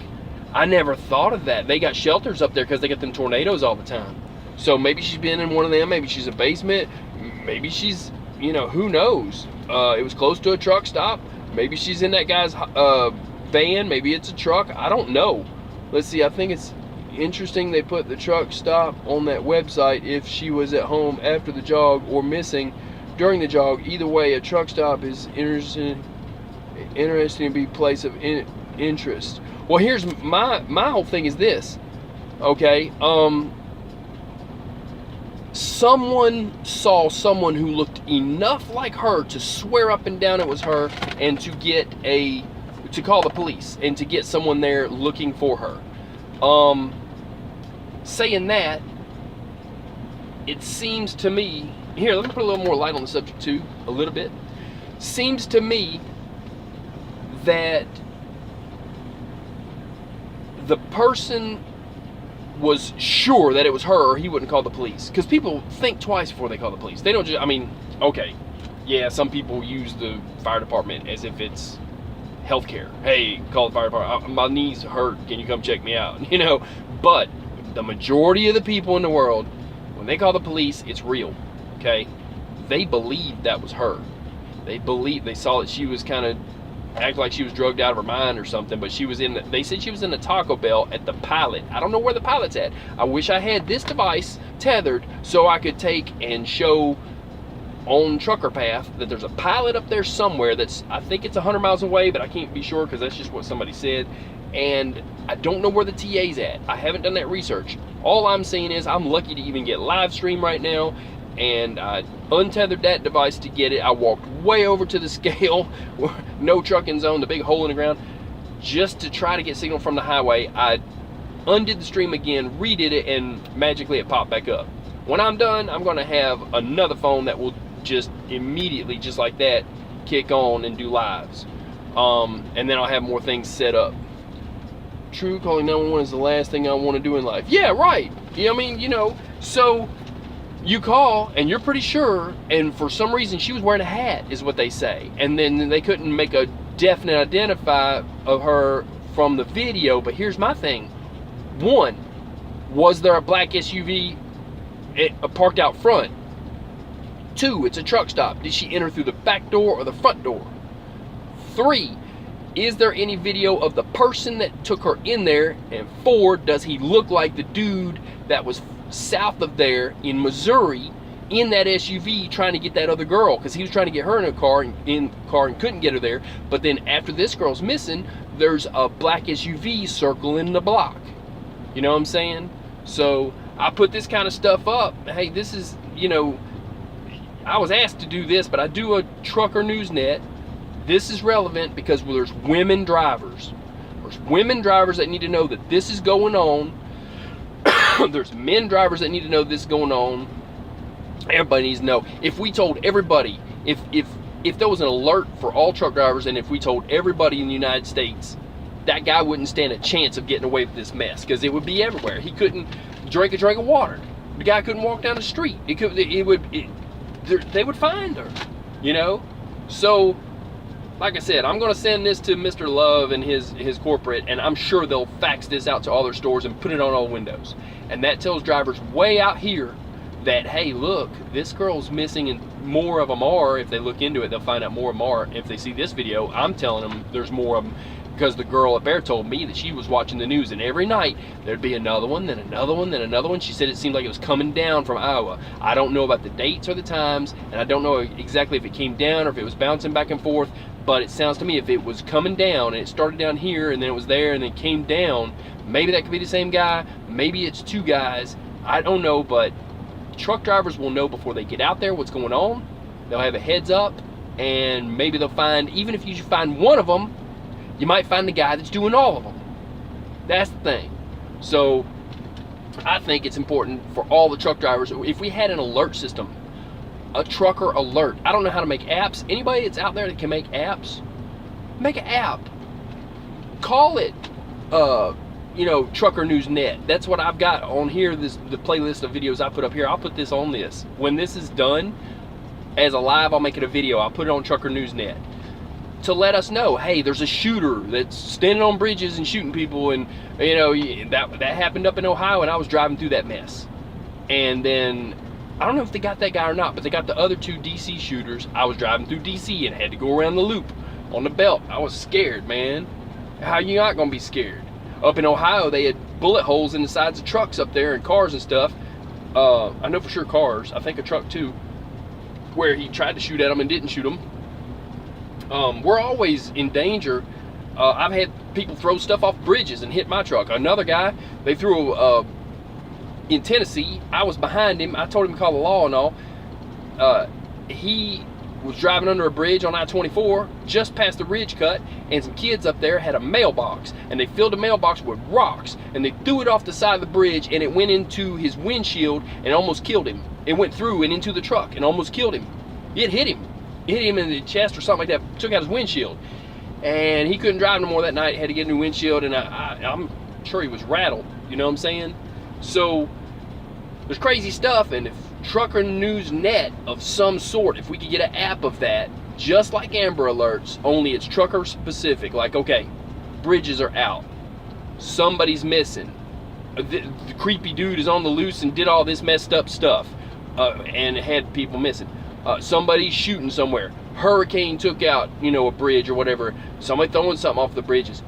I never thought of that. They got shelters up there because they get them tornadoes all the time. So maybe she's been in one of them. Maybe she's a basement. Maybe she's, you know, who knows? It was close to a truck stop. Maybe she's in that guy's van. Maybe it's a truck. I don't know. Let's see. I think it's interesting they put the truck stop on that website. If she was at home after the jog or missing during the jog, either way, a truck stop is interesting to be place of interest. Well, here's my whole thing is this. Okay. Someone saw someone who looked enough like her to swear up and down it was her, and to call the police and to get someone there looking for her. Saying that, it seems to me, here, let me put a little more light on the subject too, a little bit. Seems to me that the person was sure that it was her, or he wouldn't call the police. Because people think twice before they call the police. They don't just, I mean, okay, yeah, some people use the fire department as if it's healthcare. Hey, call the fire department. My knees hurt. Can you come check me out? You know, but the majority of the people in the world, when they call the police, it's real. Okay, they believed that was her. They saw that she was kind of act like she was drugged out of her mind or something, but she was they said she was in the Taco Bell at the Pilot. I don't know where the Pilot's at. I wish I had this device tethered so I could take and show on Trucker Path that there's a Pilot up there somewhere that's, I think it's 100 miles away, but I can't be sure because that's just what somebody said. And I don't know where the TA's at. I haven't done that research. All I'm saying is I'm lucky to even get live stream right now, and I untethered that device to get it. I walked way over to the scale, no trucking zone, the big hole in the ground, just to try to get signal from the highway. I undid the stream again, redid it, and magically it popped back up. When I'm done, I'm going to have another phone that will just immediately, just like that, kick on and do lives. And then I'll have more things set up. true, calling 911 is the last thing I want to do in life. Yeah, right. I mean, so you call and you're pretty sure, and for some reason she was wearing a hat, is what they say. And then they couldn't make a definite identify of her from the video. But here's my thing. One, was there a black SUV parked out front? Two, it's a truck stop. Did she enter through the back door or the front door? Three, is there any video of the person that took her in there? And four, does he look like the dude that was south of there in Missouri in that SUV trying to get that other girl? Because he was trying to get her in a car and couldn't get her there. But then after this girl's missing, there's a black SUV circling the block. You know what I'm saying? So I put this kind of stuff up. Hey, this is, I was asked to do this, but I do a Trucker Newsnet. This is relevant because there's women drivers. There's women drivers that need to know that this is going on. There's men drivers that need to know this is going on. Everybody needs to know. If we told everybody, if there was an alert for all truck drivers, and if we told everybody in the United States, that guy wouldn't stand a chance of getting away with this mess, because it would be everywhere. He couldn't drink a drink of water. The guy couldn't walk down the street. They would find her, So, like I said, I'm going to send this to Mr. Love and his corporate, and I'm sure they'll fax this out to all their stores and put it on all windows. And that tells drivers way out here that, hey, look, this girl's missing, and more of them are. If they look into it, they'll find out more of them are. If they see this video, I'm telling them there's more of them, because the girl up there told me that she was watching the news, and every night there'd be another one, then another one, then another one. She said it seemed like it was coming down from Iowa. I don't know about the dates or the times, and I don't know exactly if it came down or if it was bouncing back and forth, but it sounds to me if it was coming down and it started down here and then it was there and then came down, maybe that could be the same guy, maybe it's two guys, I don't know. But truck drivers will know before they get out there what's going on. They'll have a heads up, and maybe they'll find, even if you find one of them, you might find the guy that's doing all of them. That's the thing. So I think it's important for all the truck drivers, if we had an alert system, a trucker alert. I don't know how to make apps. Anybody that's out there that can make apps, make an app. Call it Trucker News Net. That's what I've got on here, the playlist of videos I put up here. I'll put this on this. When this is done as a live, I'll make it a video. I'll put it on Trucker News Net to let us know, hey, there's a shooter that's standing on bridges and shooting people, and that happened up in Ohio, and I was driving through that mess. And then I don't know if they got that guy or not, but they got the other two DC shooters. I was driving through DC and had to go around the loop on the belt. I was scared, man. How you not gonna be scared? Up in Ohio, they had bullet holes in the sides of trucks up there and cars and stuff. I know for sure cars. I think a truck too, where he tried to shoot at them and didn't shoot them. We're always in danger. I've had people throw stuff off bridges and hit my truck. Another guy, they threw in Tennessee. I was behind him. I told him to call the law and all. He was driving under a bridge on I-24 just past the ridge cut, and some kids up there had a mailbox, and they filled the mailbox with rocks, and they threw it off the side of the bridge, and it went into his windshield and almost killed him. It went through and into the truck and almost killed him. It hit him in the chest or something like that, took out his windshield, and he couldn't drive no more that night. Had to get a new windshield, and I'm sure he was rattled. You know what I'm saying? So there's crazy stuff, and if Trucker News Net of some sort, if we could get an app of that, just like Amber Alerts, only it's trucker specific. Like, okay, bridges are out, somebody's missing, the creepy dude is on the loose and did all this messed up stuff, and had people missing. Somebody's shooting somewhere. Hurricane took out, a bridge or whatever. Somebody throwing something off the bridges.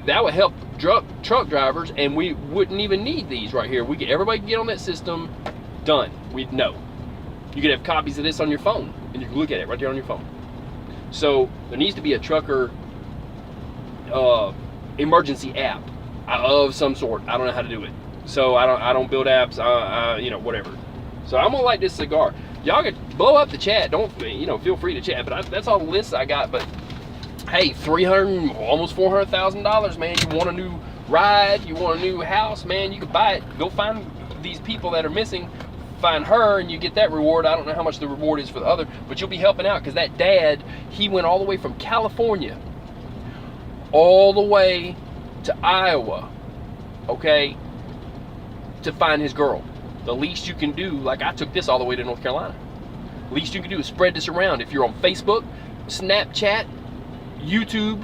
That would help truck drivers, and we wouldn't even need these right here. Everybody can get on that system. Done. We'd know. You could have copies of this on your phone, and you can look at it right there on your phone. So there needs to be a trucker emergency app of some sort. I don't know how to do it, so I don't build apps. Whatever. So I'm gonna light this cigar. Y'all can blow up the chat. Don't feel free to chat. But that's all the lists I got. But hey, almost $400,000, man. You want a new ride? You want a new house, man? You can buy it. Go find these people that are missing. Find her, and you get that reward. I don't know how much the reward is for the other, but you'll be helping out, because that dad, he went all the way from California all the way to Iowa, okay, to find his girl. The least you can do, like I took this all the way to North Carolina. Least you can do is spread this around. If you're on Facebook, Snapchat, YouTube,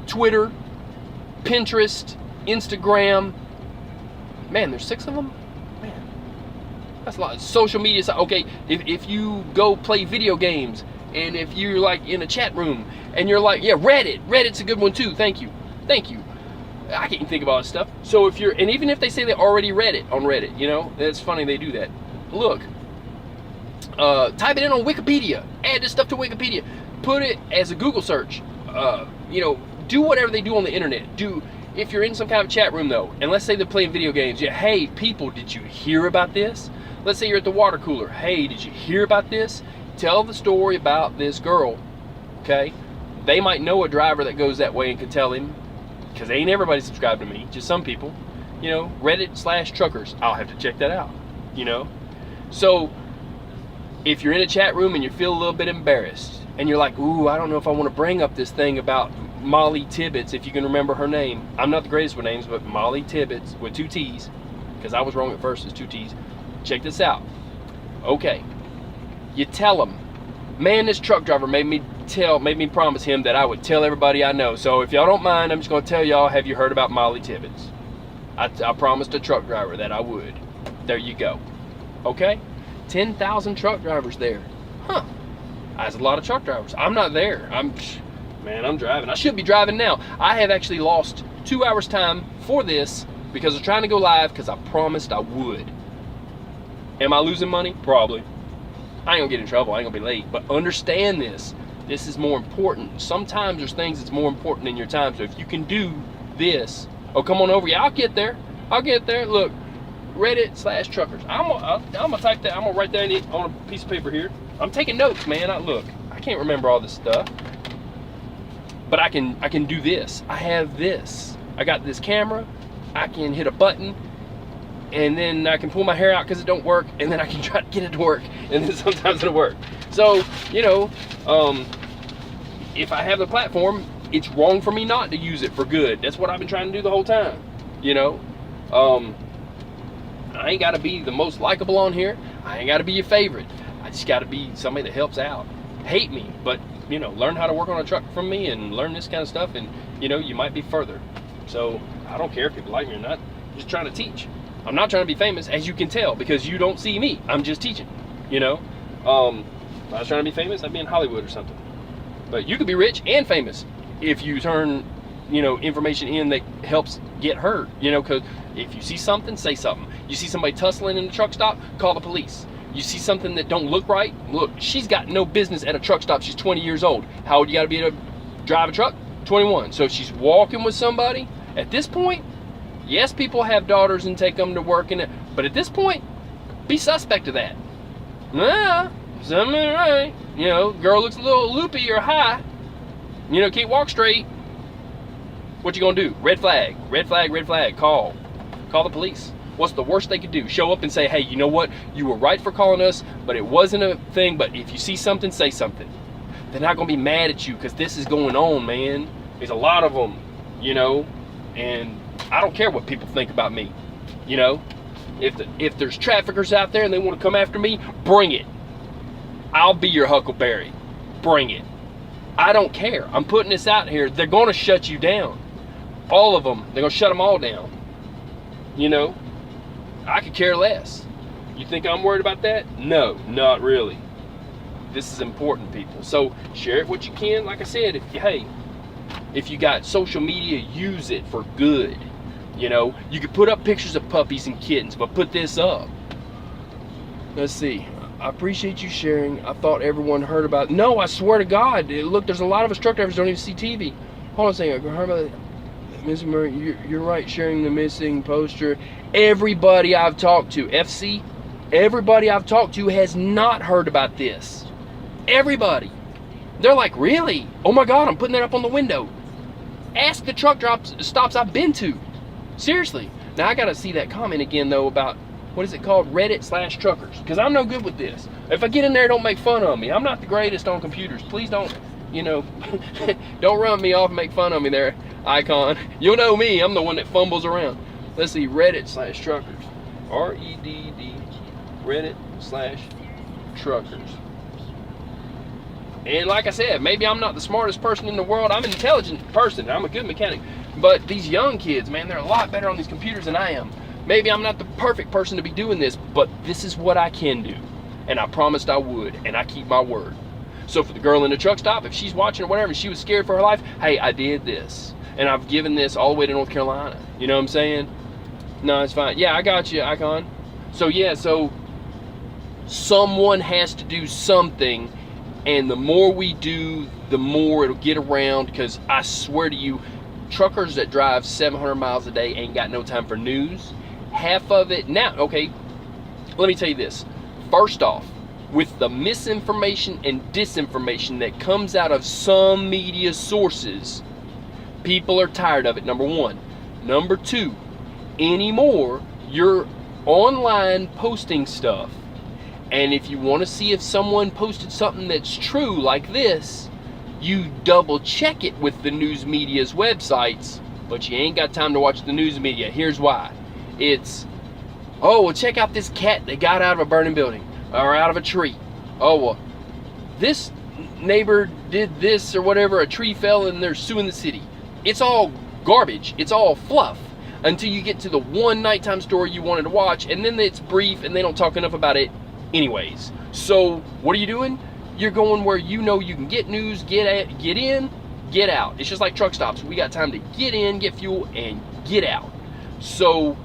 Twitter, Pinterest, Instagram, man, there's 6 of them. Man, that's a lot. Social media. Okay, if you go play video games, and if you're like in a chat room, and you're like, yeah, Reddit's a good one too. Thank you. I can't think about this stuff. So if you're, and even if they say they already read it on Reddit, you know, that's funny they do that. Look, type it in on Wikipedia. Add this stuff to Wikipedia. Put it as a Google search. You know, do whatever they do on the internet. If you're in some kind of chat room though, and let's say they're playing video games, yeah, hey people, did you hear about this? Let's say you're at the water cooler. Hey, did you hear about this? Tell the story about this girl, okay? They might know a driver that goes that way and could tell him, because ain't everybody subscribed to me, just some people. You know, Reddit/truckers. I'll have to check that out, you know? So, if you're in a chat room and you feel a little bit embarrassed, and you're like, ooh, I don't know if I want to bring up this thing about Mollie Tibbetts, if you can remember her name. I'm not the greatest with names, but Mollie Tibbetts with 2 T's, because I was wrong at first, it's 2 T's. Check this out. Okay, you tell them, man, this truck driver made me promise him that I would tell everybody I know. So if y'all don't mind, I'm just going to tell y'all, have you heard about Mollie Tibbetts? I promised a truck driver that I would. There you go. Okay? 10,000 truck drivers there. Huh. That's a lot of truck drivers. I'm not there. I'm driving. I should be driving now. I have actually lost 2 hours time for this because I was trying to go live because I promised I would. Am I losing money? Probably. I ain't gonna get in trouble. I ain't gonna be late. But understand this. This is more important. Sometimes there's things that's more important in your time. So if you can do this, oh, come on over. Yeah, I'll get there. Look, Reddit/truckers. I'm gonna type that. I'm gonna write that on a piece of paper here. I'm taking notes, man. Look, I can't remember all this stuff, but I can do this. I have this. I got this camera. I can hit a button, and then I can pull my hair out because it don't work, and then I can try to get it to work, and then sometimes it'll work. So, you know, if I have the platform, it's wrong for me not to use it for good. That's what I've been trying to do the whole time, you know. I ain't got to be the most likable on here. I ain't got to be your favorite. I just got to be somebody that helps out. Hate me, but, you know, learn how to work on a truck from me and learn this kind of stuff, and, you know, you might be further. So, I don't care if people like me or not. I'm just trying to teach. I'm not trying to be famous, as you can tell, because you don't see me. I'm just teaching, you know. If I was trying to be famous, I'd be in Hollywood or something. But you could be rich and famous if you turn, you know, information in that helps get heard, you know, because if you see something, say something. You see somebody tussling in the truck stop, call the police. You see something that don't look right, look, she's got no business at a truck stop. She's 20 years old. How old you got to be to drive a truck? 21. So if she's walking with somebody, at this point, yes, people have daughters and take them to work, but at this point, be suspect of that. Nah, something ain't right. You know, girl looks a little loopy or high. You know, can't walk straight. What you gonna do? Red flag, red flag, red flag. Call the police. What's the worst they could do? Show up and say, hey, you know what? You were right for calling us, but it wasn't a thing. But if you see something, say something. They're not gonna be mad at you because this is going on, man. There's a lot of them, you know, and I don't care what people think about me, you know. If there's traffickers out there and they want to come after me, bring it. I'll be your huckleberry. Bring it. I don't care. I'm putting this out here. They're going to shut you down. All of them. They're going to shut them all down. You know, I could care less. You think I'm worried about that? No, not really. This is important, people. So share it what you can. Like I said, if you got social media, use it for good. You know, you could put up pictures of puppies and kittens, but put this up. Let's see. I appreciate you sharing. I thought everyone heard about it. No, I swear to God. Look, there's a lot of us truck drivers don't even see TV. Hold on a second. I heard about it. Ms. Murray, you're right, sharing the missing poster. Everybody I've talked to, FC, everybody I've talked to has not heard about this. Everybody. They're like, really? Oh my God, I'm putting that up on the window. Ask the truck stops I've been to. Seriously. Now I gotta see that comment again though about, what is it called? Reddit/truckers. Because I'm no good with this. If I get in there, don't make fun of me. I'm not the greatest on computers. Please don't, you know, don't run me off and make fun of me there. icon. You'll know me. I'm the one that fumbles around. Let's see, Reddit/truckers. REDD, Reddit/truckers. And like I said, maybe I'm not the smartest person in the world. I'm an intelligent person. I'm a good mechanic. But these young kids, man, they're a lot better on these computers than I am. Maybe I'm not the perfect person to be doing this, but this is what I can do. And I promised I would, and I keep my word. So for the girl in the truck stop, if she's watching or whatever, and she was scared for her life, hey, I did this. And I've given this all the way to North Carolina. You know what I'm saying? No, it's fine. Yeah, I got you, Icon. So yeah, so someone has to do something, and the more we do, the more it'll get around, because I swear to you, truckers that drive 700 miles a day ain't got no time for news. Half of it, now, okay, let me tell you this. First off, with the misinformation and disinformation that comes out of some media sources, people are tired of it, number one. Number two, anymore, you're online posting stuff. And if you want to see if someone posted something that's true like this, you double check it with the news media's websites, but you ain't got time to watch the news media. Here's why. It's, oh, well, check out this cat that got out of a burning building or out of a tree. Oh, well, this neighbor did this or whatever, a tree fell and they're suing the city. It's all garbage. It's all fluff until you get to the one nighttime story you wanted to watch, and then it's brief and they don't talk enough about it anyways. So what are you doing? You're going where you know you can get news, get in, get out. It's just like truck stops. We got time to get in, get fuel, and get out. So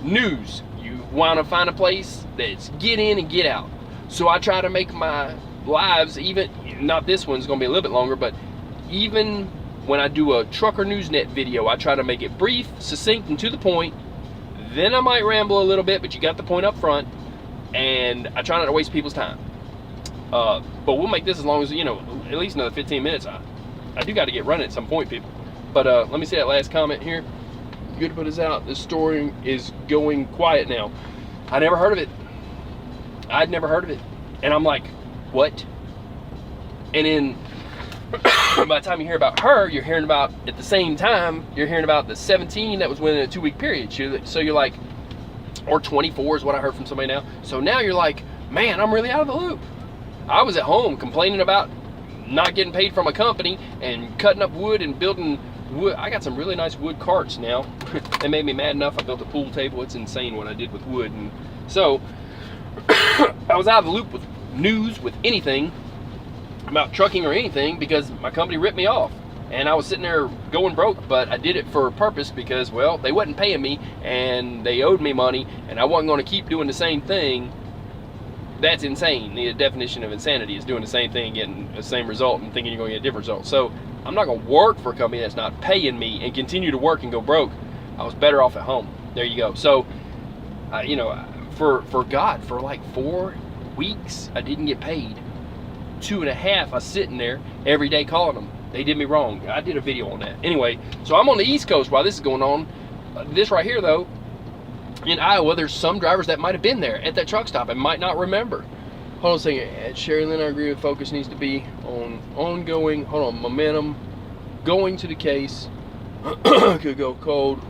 news, you want to find a place that's get in and get out. So I try to make my lives, even, not this one's going to be a little bit longer, but even when I do a Trucker Newsnet video, I try to make it brief, succinct, and to the point. Then I might ramble a little bit, but you got the point up front. And I try not to waste people's time. But we'll make this as long as, you know, at least another 15 minutes. I do got to get running at some point, people. But let me see that last comment here. Good to put this out. This story is going quiet now. I never heard of it. I'd never heard of it. And I'm like, what? And then by the time you hear about her, you're hearing about, at the same time, you're hearing about the 17 that was within a 2-week period. So you're like, or 24 is what I heard from somebody now. So now you're like, man, I'm really out of the loop. I was at home complaining about not getting paid from a company and cutting up wood and building wood. I got some really nice wood carts now. They made me mad enough. I built a pool table. It's insane what I did with wood. And so I was out of the loop with news, with anything about trucking or anything, because my company ripped me off. And I was sitting there going broke, but I did it for a purpose because, well, they wasn't paying me and they owed me money, and I wasn't going to keep doing the same thing. That's insane. The definition of insanity is doing the same thing, getting the same result, and thinking you're going to get a different result. So I'm not going to work for a company that's not paying me and continue to work and go broke. I was better off at home. There you go. So, you know, for God, for like 4 weeks, I didn't get paid. 2.5, I was sitting there every day calling them. They did me wrong. I did a video on that. Anyway, so I'm on the East Coast while this is going on. This right here, though, in Iowa, there's some drivers that might have been there at that truck stop and might not remember. Hold on a second. At Sherilyn, I agree with focus needs to be on ongoing, momentum, going to the case. Could go cold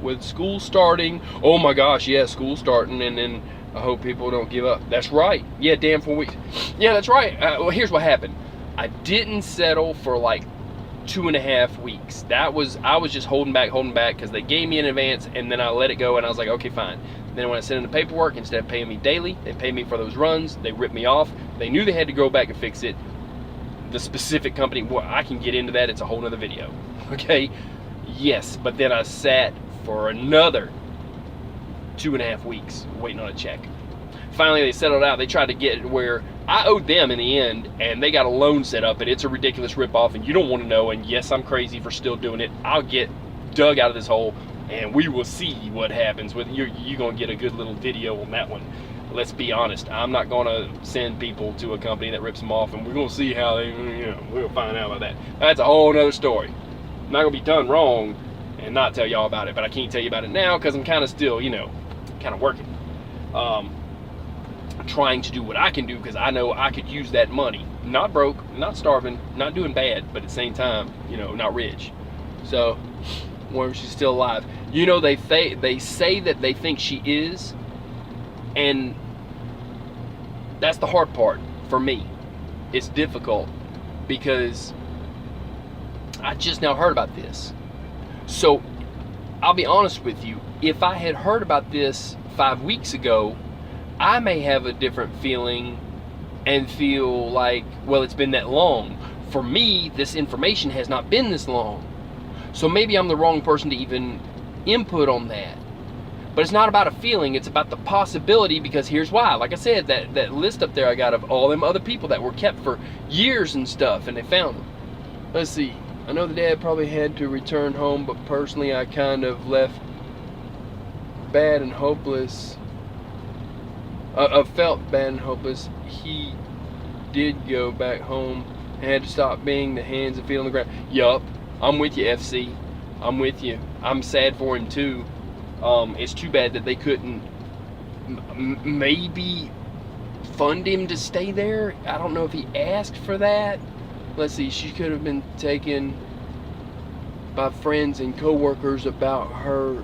with school starting. Oh my gosh, yeah, school starting, and then I hope people don't give up. That's right. Yeah, damn 4 weeks. Yeah, that's right. Well, here's what happened. I didn't settle for like 2.5 weeks. I was just holding back because they gave me in advance, and then I let it go, and I was like, okay, fine. Then when I sent in the paperwork, instead of paying me daily, they paid me for those runs. They ripped me off. They knew they had to go back and fix it. The specific company, well, I can get into that. It's a whole nother video. Okay? Yes, but then I sat for another 2.5 weeks waiting on a check. Finally, they settled out. They tried to get it where I owed them in the end, and they got a loan set up, and it's a ridiculous ripoff, and you don't want to know, and yes, I'm crazy for still doing it. I'll get dug out of this hole, and we will see what happens with you. You're going to get a good little video on that one. Let's be honest. I'm not going to send people to a company that rips them off, and we're going to see how they, we'll find out about that. That's a whole other story. I'm not going to be done wrong and not tell y'all about it, but I can't tell you about it now because I'm kind of still, kind of working. Trying to do what I can do because I know I could use that money. Not broke, not starving, not doing bad, but at the same time, not rich. So, wonder if she's still alive. You know, they say that they think she is, and that's the hard part for me. It's difficult because I just now heard about this. So, I'll be honest with you. If I had heard about this 5 weeks ago, I may have a different feeling and feel like, well, it's been that long. For me, this information has not been this long. So maybe I'm the wrong person to even input on that. But it's not about a feeling, it's about the possibility, because here's why. Like I said, that list up there I got of all them other people that were kept for years and stuff, and they found them. Let's see. I know the dad probably had to return home, but personally I kind of left bad and hopeless. Felt bad and hopeless. He did go back home and had to stop being the hands and feet on the ground. Yup, I'm with you, FC. I'm with you. I'm sad for him too. It's too bad that they couldn't maybe fund him to stay there. I don't know if he asked for that. Let's see, she could have been taken by friends and co-workers about her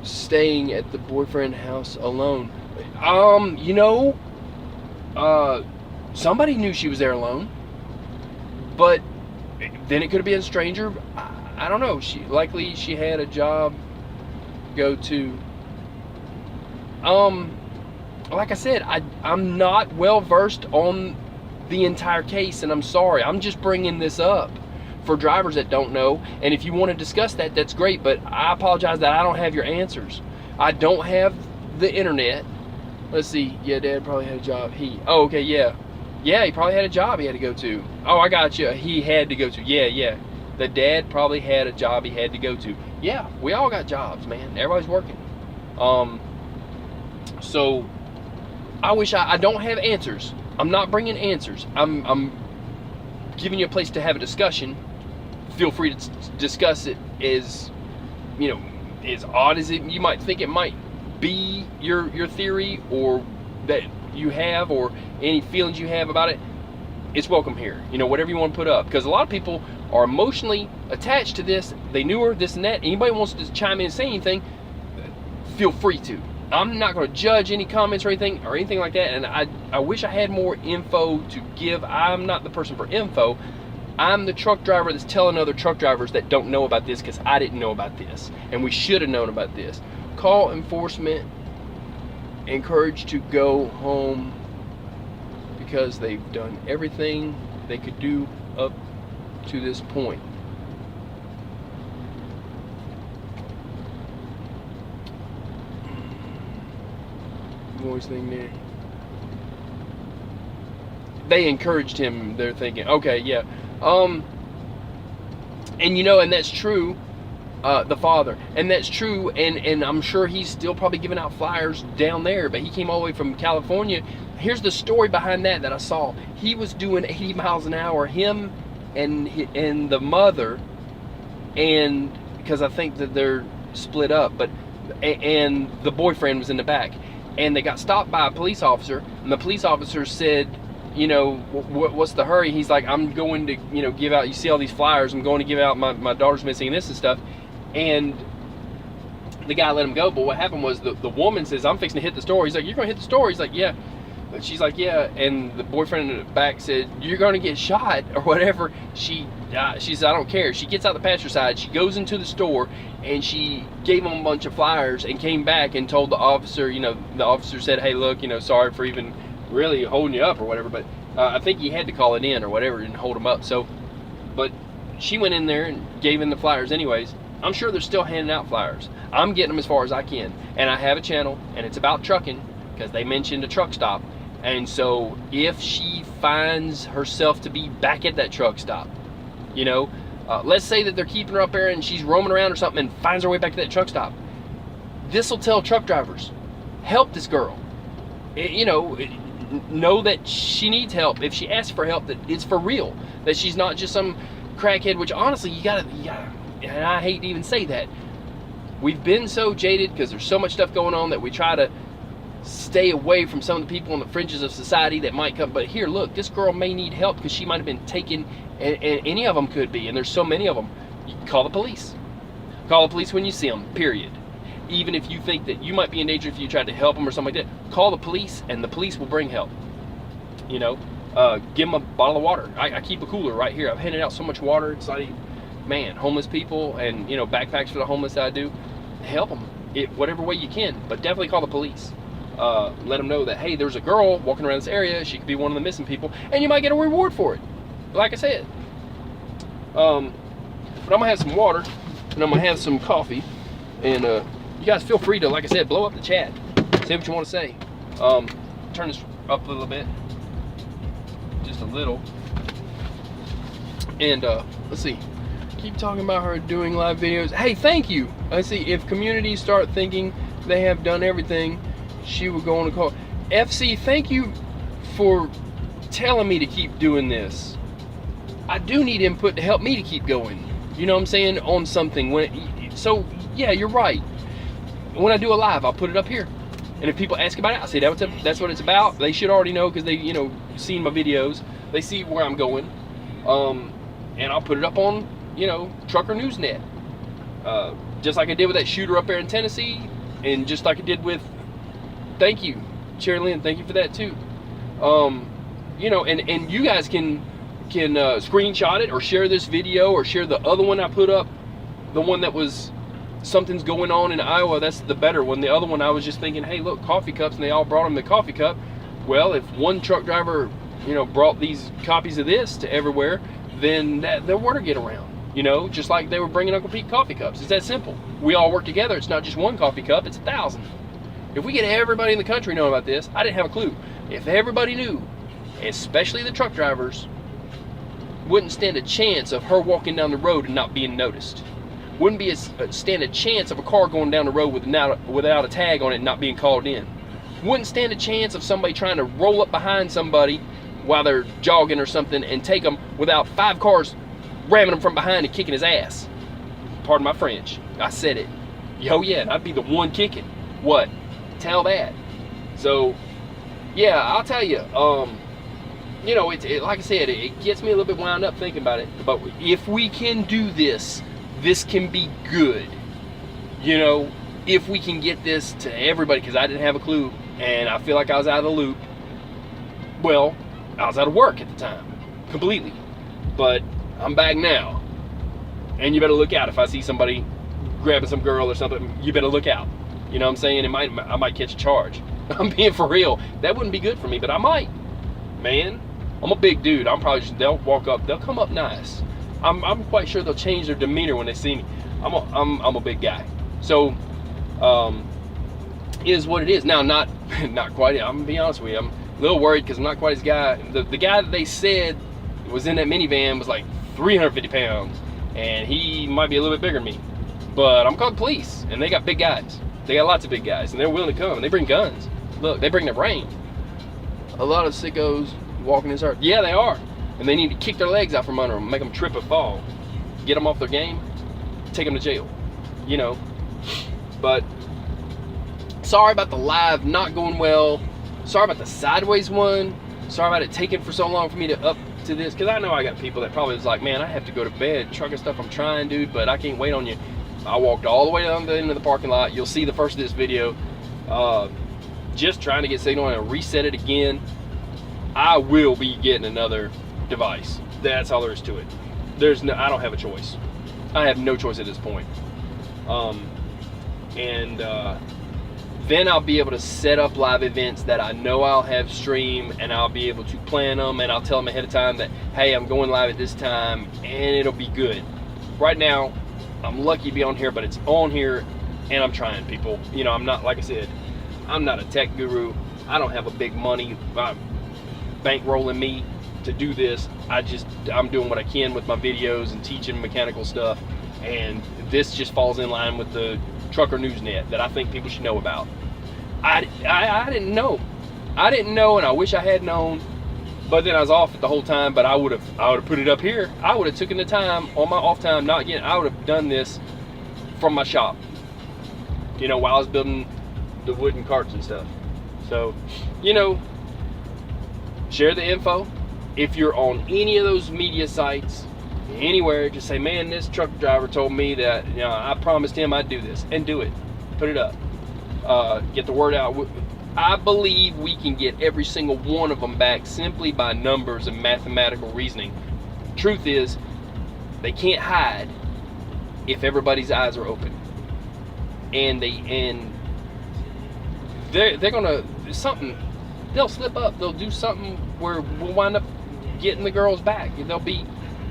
staying at the boyfriend house alone. You know, somebody knew she was there alone, but then it could have been a stranger. I don't know. She had a job to go to. Like I said, I'm not well versed on the entire case, and I'm sorry. I'm just bringing this up for drivers that don't know, and if you want to discuss that, that's great, but I apologize that I don't have your answers. I don't have the internet. Let's see. Yeah, Dad probably had a job. Oh, okay, yeah, he probably had a job he had to go to. Oh, I got you. He had to go to. Yeah, the dad probably had a job he had to go to. Yeah, we all got jobs, man. Everybody's working. So I wish I don't have answers. I'm not bringing answers. I'm giving you a place to have a discussion. Feel free to discuss it as, you know, as odd as you might think it might be, your theory, or that you have, or any feelings you have about it. It's welcome here. You know, whatever you want to put up, because a lot of people are emotionally attached to this. They knew her, this and that. Anybody wants to chime in and say anything, feel free to. I'm not going to judge any comments or anything like that, and I wish I had more info to give. I'm not the person for info. I'm the truck driver that's telling other truck drivers that don't know about this, because I didn't know about this, and we should have known about this. Call enforcement, encouraged to go home, because they've done everything they could do up to this point. Voice thing there. They encouraged him. They're thinking, okay, yeah. And you know, and that's true, the father, and that's true, and I'm sure he's still probably giving out flyers down there, but he came all the way from California. Here's the story behind that I saw. He was doing 80 miles an hour, him and the mother, and because I think that they're split up, but and the boyfriend was in the back, and they got stopped by a police officer, and the police officer said, you know, what's the hurry? He's like, I'm going to, you know, give out, you see all these flyers, I'm going to give out my daughter's missing and this and stuff. And the guy let him go, but what happened was the woman says, I'm fixing to hit the store. He's like, you're going to hit the store? He's like, yeah. But she's like, yeah. And the boyfriend in the back said, you're going to get shot or whatever. She said, I don't care. She gets out the passenger side, she goes into the store, and she gave him a bunch of flyers and came back and told the officer, you know, the officer said, hey, look, you know, sorry for even really holding you up or whatever, but I think he had to call it in or whatever and hold him up. So, but she went in there and gave him the flyers anyways. I'm sure they're still handing out flyers. I'm getting them as far as I can, and I have a channel, and it's about trucking, because they mentioned a truck stop. And so if she finds herself to be back at that truck stop, you know, let's say that they're keeping her up there and she's roaming around or something and finds her way back to that truck stop, this will tell truck drivers, help this girl. You know that she needs help. If she asks for help, that it's for real, that she's not just some crackhead, which honestly you gotta, and I hate to even say that, we've been so jaded because there's so much stuff going on that we try to stay away from some of the people on the fringes of society that might come. But here, look, this girl may need help because she might have been taken, and any of them could be, and there's so many of them. You call the police. Call the police when you see them, period. Even if you think that you might be in danger if you tried to help them or something like that, call the police and the police will bring help. You know, give them a bottle of water. I keep a cooler right here. I've handed out so much water. It's like, man, homeless people and, you know, backpacks for the homeless that I do, help them whatever way you can, but definitely call the police. Let them know that, hey, there's a girl walking around this area. She could be one of the missing people, and you might get a reward for it. Like I said. But I'm gonna have some water, and I'm gonna have some coffee, and you guys feel free to, like I said, blow up the chat. Say what you want to say. Turn this up a little bit, just a little, and let's see. Keep talking about her doing live videos. Hey, thank you. Let's see. If communities start thinking they have done everything, she would go on a call. FC, thank you for telling me to keep doing this. I do need input to help me to keep going. You know what I'm saying? On something. So yeah, you're right. When I do a live, I'll put it up here. And if people ask about it, I'll say that's what it's about. They should already know because they, you know, seen my videos. They see where I'm going. And I'll put it up on, you know, Trucker Newsnet. Just like I did with that shooter up there in Tennessee. And just like I did with, thank you, Cherry Lynn, thank you for that too. You know, and you guys can screenshot it or share this video or share the other one I put up, the one that was something's going on in Iowa. That's the better one. The other one I was just thinking, hey, look, coffee cups, and they all brought them the coffee cup. Well, if one truck driver, you know, brought these copies of this to everywhere, then the word will get around. You know, just like they were bringing Uncle Pete coffee cups. It's that simple. We all work together. It's not just one coffee cup, it's 1,000. If we get everybody in the country knowing about this, I didn't have a clue. If everybody knew, especially the truck drivers, wouldn't stand a chance of her walking down the road and not being noticed. Wouldn't be stand a chance of a car going down the road without a tag on it and not being called in. Wouldn't stand a chance of somebody trying to roll up behind somebody while they're jogging or something and take them without 5 cars ramming him from behind and kicking his ass. Pardon my French. I said it. Yo, yeah, and I'd be the one kicking. What? Tell that. So, yeah, I'll tell you. You know, like I said, it gets me a little bit wound up thinking about it. But if we can do this, this can be good. You know, if we can get this to everybody, because I didn't have a clue, and I feel like I was out of the loop. Well, I was out of work at the time, completely. But I'm back now, and you better look out if I see somebody grabbing some girl or something. You better look out. You know what I'm saying? I might catch a charge. I'm being for real. That wouldn't be good for me, but I might. Man, I'm a big dude. I'm probably just, they'll walk up, they'll come up nice. I'm quite sure they'll change their demeanor when they see me. I'm a big guy. So, is what it is. Now, not quite. I'm gonna be honest with you. I'm a little worried because I'm not quite as guy. The guy that they said was in that minivan was like 350 pounds, and he might be a little bit bigger than me. But I'm called police, and they got big guys. They got lots of big guys, and they're willing to come, and they bring guns. Look, they bring their brain. A lot of sickos walking this earth. Yeah, they are. And they need to kick their legs out from under them, make them trip and fall. Get them off their game, take them to jail. You know. But, sorry about the live not going well. Sorry about the sideways one. Sorry about it taking for so long for me to up to this. Because I know I got people that probably was like, man, I have to go to bed. Trucking stuff, I'm trying, dude, but I can't wait on you. I walked all the way down the end of the parking lot. You'll see the first of this video. Just trying to get signal and reset it again. I will be getting another device. That's all there is to it. I don't have a choice. I have no choice at this point. Then I'll be able to set up live events that I know I'll have stream, and I'll be able to plan them, and I'll tell them ahead of time that, hey, I'm going live at this time, and it'll be good. Right now, I'm lucky to be on here, but it's on here, and I'm trying, people. You know, I'm not, like I said, I'm not a tech guru. I don't have a big money bankrolling me to do this. I'm doing what I can with my videos and teaching mechanical stuff, and this just falls in line with the Trucker Newsnet that I think people should know about. I didn't know. I didn't know, and I wish I had known, but then I was off it the whole time. But I would have put it up here. I would have taken the time on my off time, not again. I would have done this from my shop, you know, while I was building the wooden carts and stuff. So, you know, share the info. If you're on any of those media sites, anywhere, just say, man, this truck driver told me that, you know, I promised him I'd do this, and do it. Put it up. Get the word out. I believe we can get every single one of them back simply by numbers and mathematical reasoning. Truth is, they can't hide if everybody's eyes are open. And they're gonna something. They'll slip up. They'll do something where we'll wind up getting the girls back. They'll be,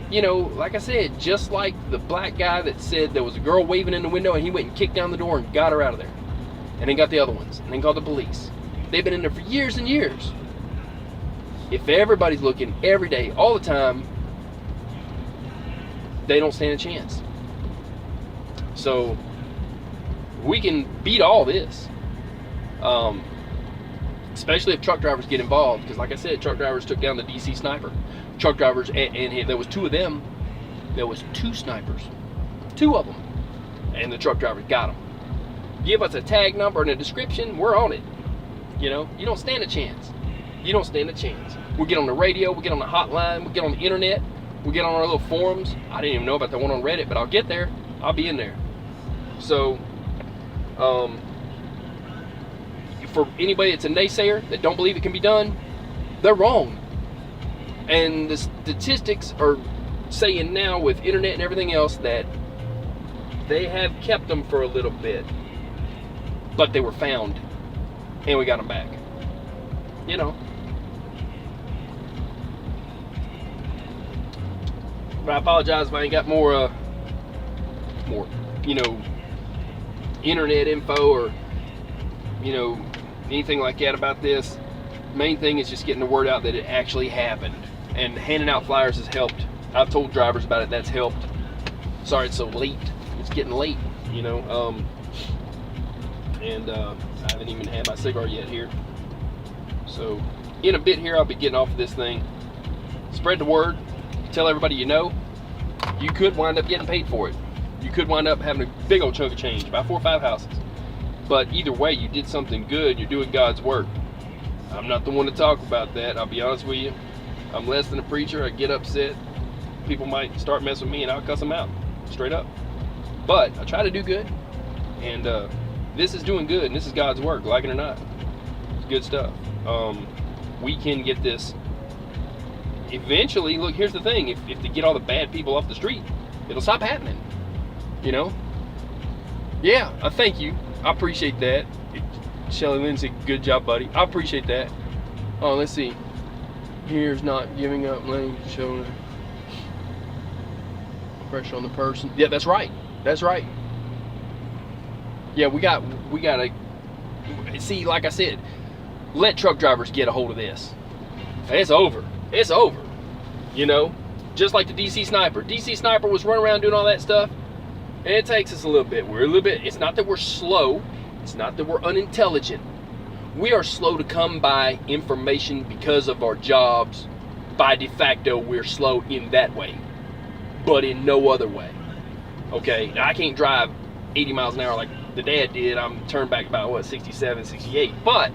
you know, like I said, just like the black guy that said there was a girl waving in the window and he went and kicked down the door and got her out of there. And then got the other ones. And then called the police. They've been in there for years and years. If everybody's looking every day, all the time, they don't stand a chance. So, we can beat all this. Especially if truck drivers get involved. Because like I said, truck drivers took down the DC sniper. Truck drivers, and there was 2 of them. There was 2 snipers. 2 of them. And the truck drivers got them. Give us a tag number and a description, we're on it. You know, you don't stand a chance. You don't stand a chance. We'll get on the radio, we'll get on the hotline, we'll get on the internet, we'll get on our little forums. I didn't even know about the one on Reddit, but I'll get there. I'll be in there. So, for anybody that's a naysayer that don't believe it can be done, they're wrong. And the statistics are saying now with internet and everything else that they have kept them for a little bit, but they were found and we got them back. You know. But I apologize if I ain't got more, you know, internet info or, you know, anything like that about this. Main thing is just getting the word out that it actually happened. And handing out flyers has helped. I've told drivers about it, that's helped. Sorry it's so late. It's getting late, you know. I haven't even had my cigar yet here. So, in a bit here, I'll be getting off of this thing. Spread the word. Tell everybody you know. You could wind up getting paid for it. You could wind up having a big old chunk of change, about 4 or 5 houses. But either way, you did something good. You're doing God's work. I'm not the one to talk about that. I'll be honest with you. I'm less than a preacher. I get upset. People might start messing with me, and I'll cuss them out. Straight up. But I try to do good. And this is doing good. And this is God's work, like it or not. It's good stuff. We can get this. Eventually, look, here's the thing. If they get all the bad people off the street, it'll stop happening. You know? Yeah, I thank you. I appreciate that. Shelly Lindsay, good job, buddy. I appreciate that. Oh, let's see. Here's not giving up lane, showing pressure on the person. Yeah, that's right. That's right. Yeah, we gotta see, like I said, let truck drivers get a hold of this. It's over. It's over. You know? Just like the DC sniper. DC sniper was running around doing all that stuff. And it takes us a little bit. We're a little bit, it's not that we're slow. It's not that we're unintelligent. We are slow to come by information because of our jobs. By de facto, we're slow in that way. But in no other way. Okay? Now, I can't drive 80 miles an hour like the dad did. I'm turned back about, what, 67, 68. But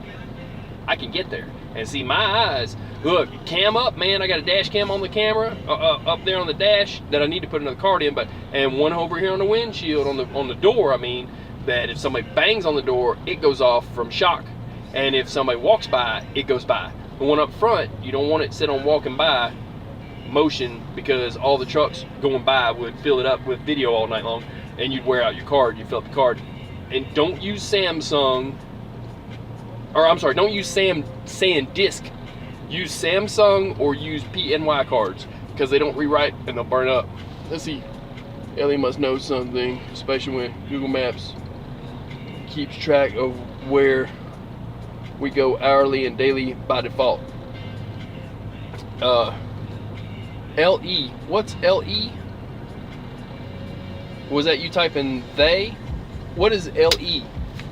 I can get there. And see, my eyes, look, cam up, man. I got a dash cam on the camera, up there on the dash that I need to put another card in, and one over here on the windshield, on the door, I mean, that if somebody bangs on the door, it goes off from shock. And if somebody walks by, it goes by. The one up front, you don't want it sit on walking by motion, because all the trucks going by would fill it up with video all night long, and you'd wear out your card, you fill up the card. And don't use Samsung, or I'm sorry, don't use SanDisk. Use Samsung or use PNY cards, because they don't rewrite and they'll burn up. Let's see. Ellie must know something, especially when Google Maps keeps track of where we go hourly and daily by default. LE. What's LE? Was that you typing they? What is LE?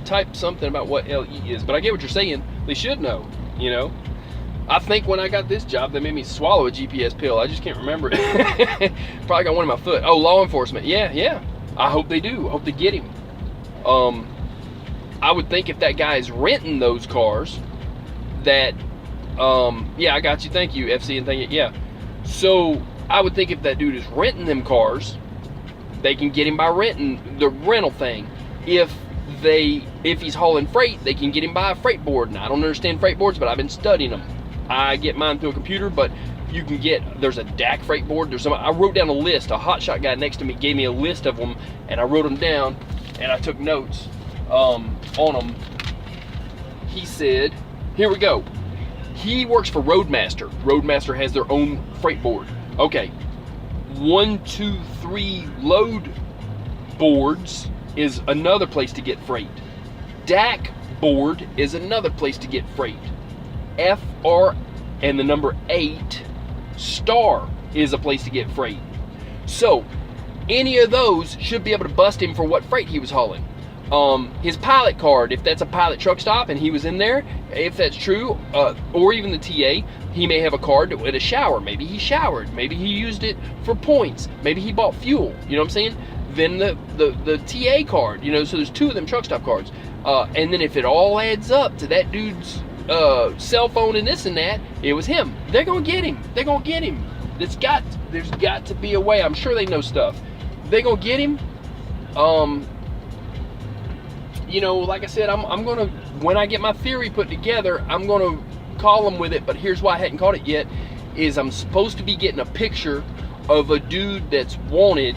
Type something about what LE is. But I get what you're saying. They should know, you know. I think when I got this job, they made me swallow a GPS pill. I just can't remember it. Probably got one in my foot. Oh, law enforcement. Yeah. I hope they do. I hope they get him. I would think if that guy is renting those cars, that, yeah, I got you, thank you, FC, and thank you, yeah. So I would think if that dude is renting them cars, they can get him by renting the rental thing. If he's hauling freight, they can get him by a freight board. And I don't understand freight boards, but I've been studying them. I get mine through a computer, but you can get, there's a DAC freight board. There's some, I wrote down a list. A hotshot guy next to me gave me a list of them, and I wrote them down, and I took notes on them. He said, here we go. He works for Roadmaster. Roadmaster has their own freight board. Okay, 1, 2, 3 load boards is another place to get freight. DAC board is another place to get freight. FR and the number 8 star is a place to get freight. So any of those should be able to bust him for what freight he was hauling. His pilot card, if that's a pilot truck stop and he was in there, if that's true, or even the TA, he may have a card with a shower. Maybe he showered, maybe he used it for points, maybe he bought fuel, you know what I'm saying? Then the TA card, you know, so there's 2 of them truck stop cards. And then if it all adds up to that dude's cell phone and this and that, it was him. They're gonna get him. They're gonna get him. There's got to be a way. I'm sure they know stuff. They're gonna get him. You know, like I said, I'm gonna, when I get my theory put together, I'm gonna call them with it. But here's why I hadn't caught it yet: is I'm supposed to be getting a picture of a dude that's wanted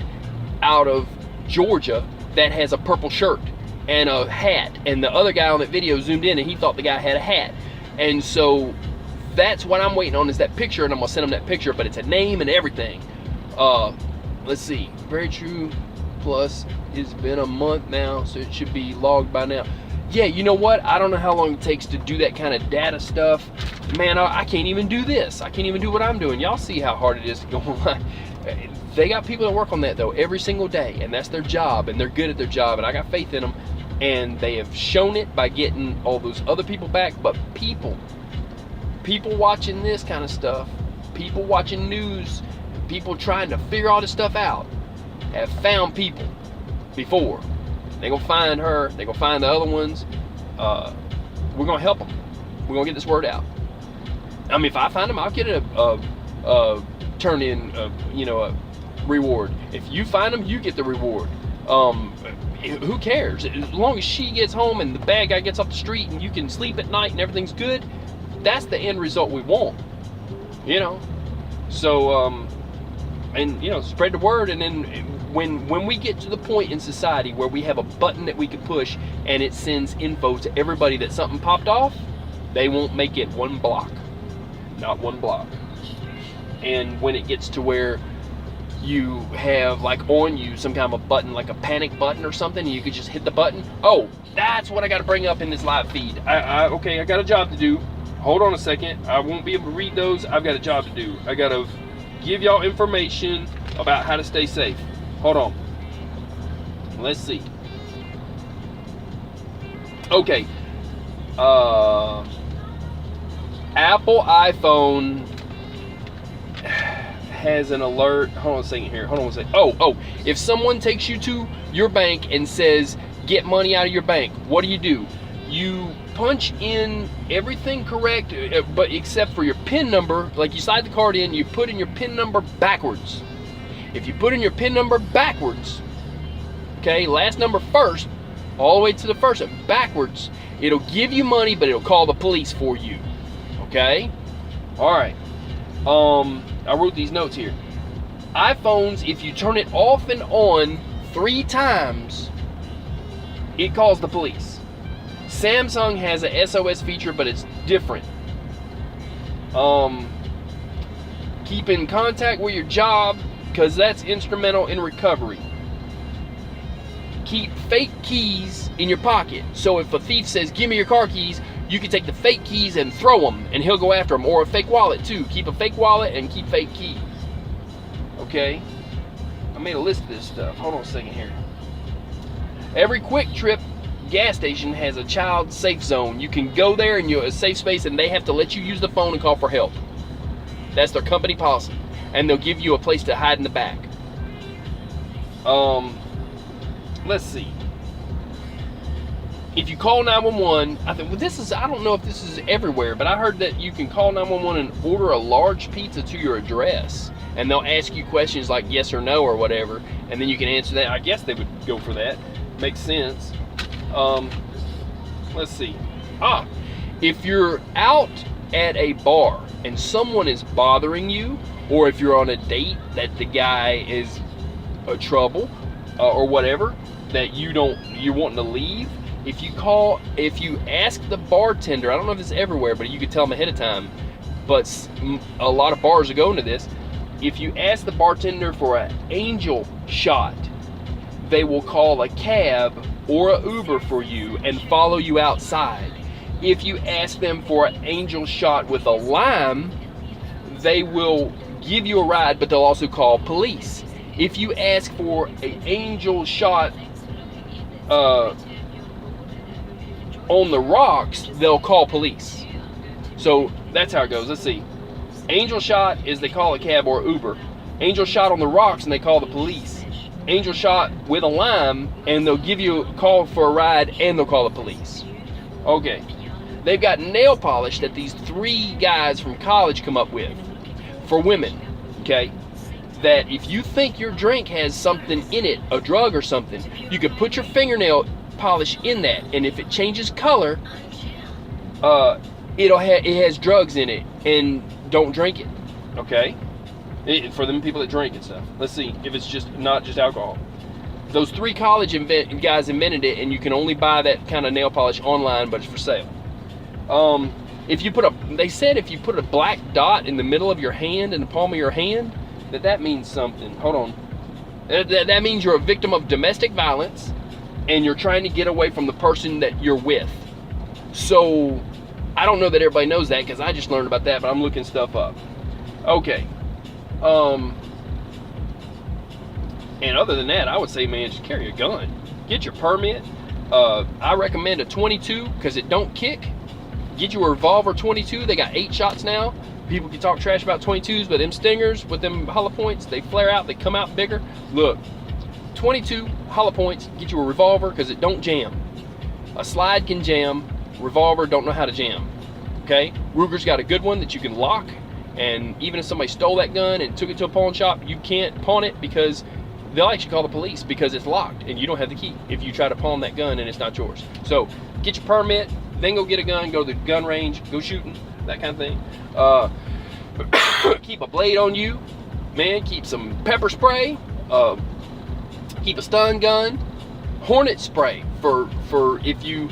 out of Georgia that has a purple shirt and a hat, and the other guy on that video zoomed in and he thought the guy had a hat. And so that's what I'm waiting on, is that picture, and I'm gonna send him that picture, but it's a name and everything. Let's see, very true, plus it's been a month now, so it should be logged by now. Yeah, you know what, I don't know how long it takes to do that kind of data stuff. Man, I can't even do this. I can't even do what I'm doing. Y'all see how hard it is to go online. They got people that work on that though every single day, and that's their job, and they're good at their job, and I got faith in them, and they have shown it by getting all those other people back. But people watching this kind of stuff, people watching news, people trying to figure all this stuff out, have found people before. They're gonna find her, they're gonna find the other ones. We're gonna help them. We're gonna get this word out. I mean, if I find them, I'll get a turn in, you know, a reward. If you find them, you get the reward. Who cares? As long as she gets home and the bad guy gets off the street and you can sleep at night and everything's good, that's the end result we want, you know. So and you know, spread the word. And then when we get to the point in society where we have a button that we can push and it sends info to everybody that something popped off, they won't make it 1 block, not 1 block. And when it gets to where you have like on you some kind of a button, like a panic button or something, and you could just hit the button. Oh, that's what I got to bring up in this live feed. Okay, I got a job to do. Hold on a second. I won't be able to read those. I've got a job to do. I got to give y'all information about how to stay safe. Hold on. Let's see. Okay. Apple iPhone has an alert. Hold on a second here. Hold on a second. Oh, if someone takes you to your bank and says, get money out of your bank, what do? You punch in everything correct, but except for your PIN number. Like, you slide the card in, you put in your PIN number backwards. If you put in your PIN number backwards, okay, last number first, all the way to the first, backwards, it'll give you money, but it'll call the police for you. Okay? All right. I wrote these notes here. iPhones, if you turn it off and on 3 times, it calls the police. Samsung has a SOS feature, but it's different. Keep in contact with your job, because that's instrumental in recovery. Keep fake keys in your pocket. So if a thief says, give me your car keys, you can take the fake keys and throw them, and he'll go after them. Or a fake wallet too. Keep a fake wallet and keep fake keys. Okay? I made a list of this stuff. Hold on a second here. Every Quick Trip gas station has a child safe zone. You can go there and you're a safe space, and they have to let you use the phone and call for help. That's their company policy. And they'll give you a place to hide in the back. Let's see. if you call 911, I think, well, I don't know if this is everywhere, but I heard that you can call 911 and order a large pizza to your address, and they'll ask you questions like yes or no or whatever, and then you can answer that. I guess they would go for that. Makes sense. Let's see. If you're out at a bar and someone is bothering you, or if you're on a date that the guy is trouble or whatever, that you're wanting to leave, if you ask the bartender, I don't know if it's everywhere, but you could tell them ahead of time, but a lot of bars are going to this. If you ask the bartender for an angel shot, they will call a cab or an Uber for you and follow you outside. If you ask them for an angel shot with a lime, they will give you a ride, but they'll also call police. If you ask for an angel shot on the rocks, they'll call police. So that's how it goes. Let's see. Angel shot is they call a cab or Uber. Angel shot on the rocks and they call the police. Angel shot with a lime and they'll give you a call for a ride and they'll call the police. Okay. They've got nail polish that these 3 guys from college come up with for women. Okay. That if you think your drink has something in it, a drug or something, you could put your fingernail polish in that, and if it changes color, it has drugs in it, and don't drink it. Okay, for them people that drink and stuff. Let's see if it's just not just alcohol. Those 3 college guys invented it, and you can only buy that kind of nail polish online, but it's for sale. They said if you put a black dot in the middle of your hand, in the palm of your hand, that means something. Hold on. That means you're a victim of domestic violence and you're trying to get away from the person that you're with. So I don't know that everybody knows that because I just learned about that, but I'm looking stuff up. Okay. And other than that, I would say, man, just carry a gun. Get your permit. I recommend a 22 because it don't kick. Get you a revolver 22. They got 8 shots now. People can talk trash about 22s, but them stingers with them hollow points, they flare out, they come out bigger. Look, 22 hollow points, get you a revolver because it don't jam. A slide can jam, revolver don't know how to jam. Okay, Ruger's got a good one that you can lock, and even if somebody stole that gun and took it to a pawn shop, you can't pawn it because they'll actually call the police because it's locked and you don't have the key if you try to pawn that gun and it's not yours. So get your permit, then go get a gun, go to the gun range, go shooting, that kind of thing. Keep a blade on you, man. Keep some pepper spray. Keep a stun gun, hornet spray for if you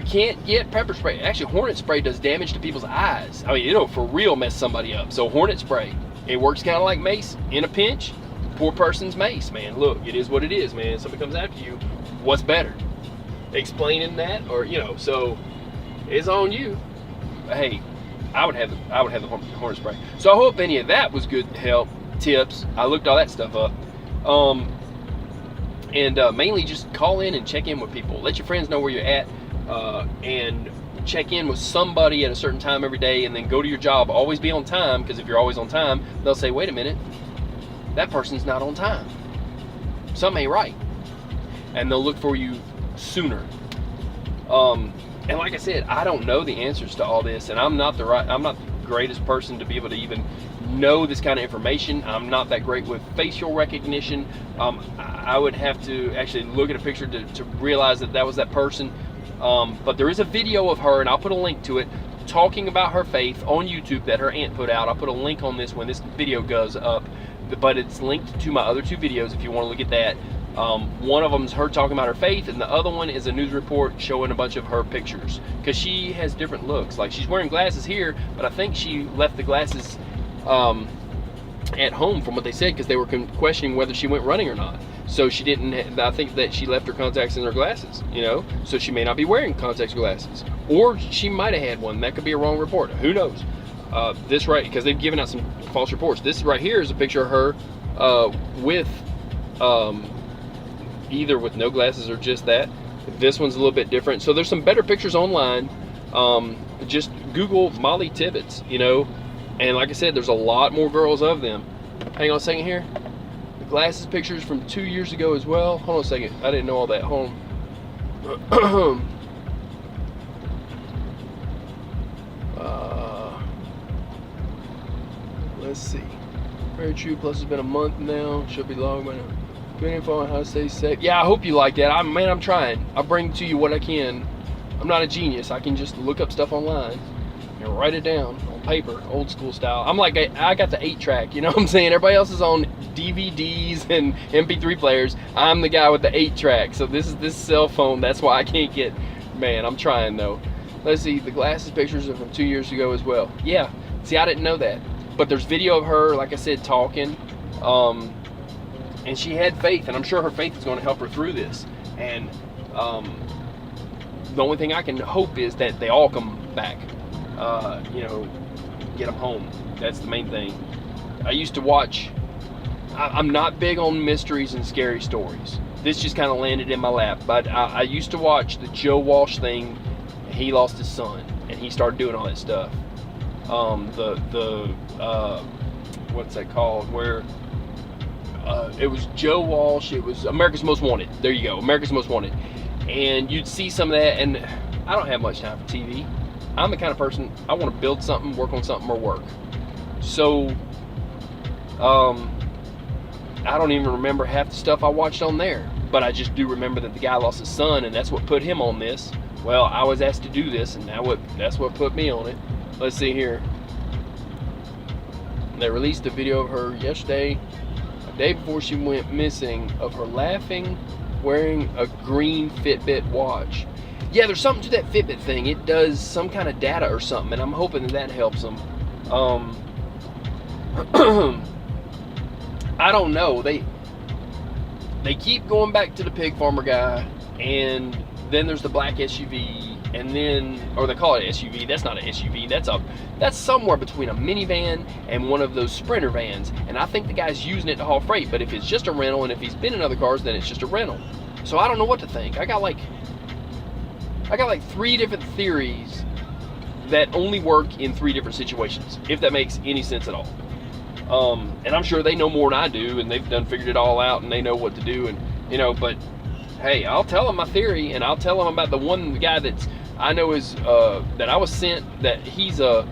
can't get pepper spray. Actually, hornet spray does damage to people's eyes. I mean, it'll for real mess somebody up. So hornet spray, it works kind of like mace in a pinch. Poor person's mace, man. Look, it is what it is, man. Somebody comes after you, what's better? Explaining that, or so it's on you. Hey, I would have the hornet spray. So I hope any of that was good help, tips. I looked all that stuff up. Mainly just call in and check in with people. Let your friends know where you're at, and check in with somebody at a certain time every day, and then go to your job. Always be on time, because if you're always on time, they'll say, wait a minute, that person's not on time. Something ain't right. And they'll look for you sooner. And like I said, I don't know the answers to all this, and I'm not the greatest person to be able to even know this kind of information. I'm not that great with facial recognition. I would have to actually look at a picture to realize that was that person. But there is a video of her, and I'll put a link to it, talking about her faith on YouTube that her aunt put out. I'll put a link on this when this video goes up, but it's linked to my other 2 videos if you want to look at that. One of them is her talking about her faith, and the other one is a news report showing a bunch of her pictures, because she has different looks. Like, she's wearing glasses here, but I think she left the glasses at home from what they said, because they were questioning whether she went running or not. So she didn't. I think that she left her contacts in her glasses, so she may not be wearing contacts or glasses, or she might have had one. That could be a wrong report. Who knows? This right, because they've given out some false reports. This right here is a picture of her with either with no glasses or just that. This one's a little bit different. So there's some better pictures online. Just Google Mollie Tibbetts, and like I said, there's a lot more girls of them. Hang on a second here. The glasses pictures from 2 years ago as well. Hold on a second. I didn't know all that. Hold on. Let's see. Very true. Plus, it's been a month now. Should be long by now. Good info on how to stay safe. Yeah, I hope you like that. I'm trying. I bring to you what I can. I'm not a genius. I can just look up stuff online and write it down on paper, old school style. I'm like, I got the 8-track. You know what I'm saying? Everybody else is on DVDs and MP3 players. I'm the guy with the 8-track. So this is this cell phone. That's why I can't get. Man, I'm trying though. Let's see. The glasses pictures are from 2 years ago as well. Yeah. See, I didn't know that. But there's video of her, like I said, talking, and she had faith, and I'm sure her faith is going to help her through this. And the only thing I can hope is that they all come back, you know, get them home. That's the main thing. I used to watch, I'm not big on mysteries and scary stories. This just kind of landed in my lap, but I used to watch the Joe Walsh thing. He lost his son, and he started doing all that stuff. What's that called, where it was Joe Walsh, it was America's Most Wanted. There you go, America's Most Wanted. And you'd see some of that, and I don't have much time for TV. I'm the kind of person, I want to build something, work on something, or work. So I don't even remember half the stuff I watched on there, but I just do remember that the guy lost his son, and that's what put him on this. Well, I was asked to do this, and that's what put me on it. Let's see here. They released a video of her yesterday, a day before she went missing, of her laughing, wearing a green Fitbit watch. Yeah, there's something to that Fitbit thing. It does some kind of data or something, and I'm hoping that helps them. I don't know. They keep going back to the pig farmer guy, and then there's the black SUV. And then, or they call it an SUV. That's not an SUV. That's somewhere between a minivan and one of those Sprinter vans. And I think the guy's using it to haul freight. But if it's just a rental, and if he's been in other cars, then it's just a rental. So I don't know what to think. I got like 3 different theories that only work in 3 different situations, if that makes any sense at all. And I'm sure they know more than I do, and they've figured it all out, and they know what to do, and you know. But hey, I'll tell them my theory, and I'll tell them about the guy that's I know is that I was sent, that he's a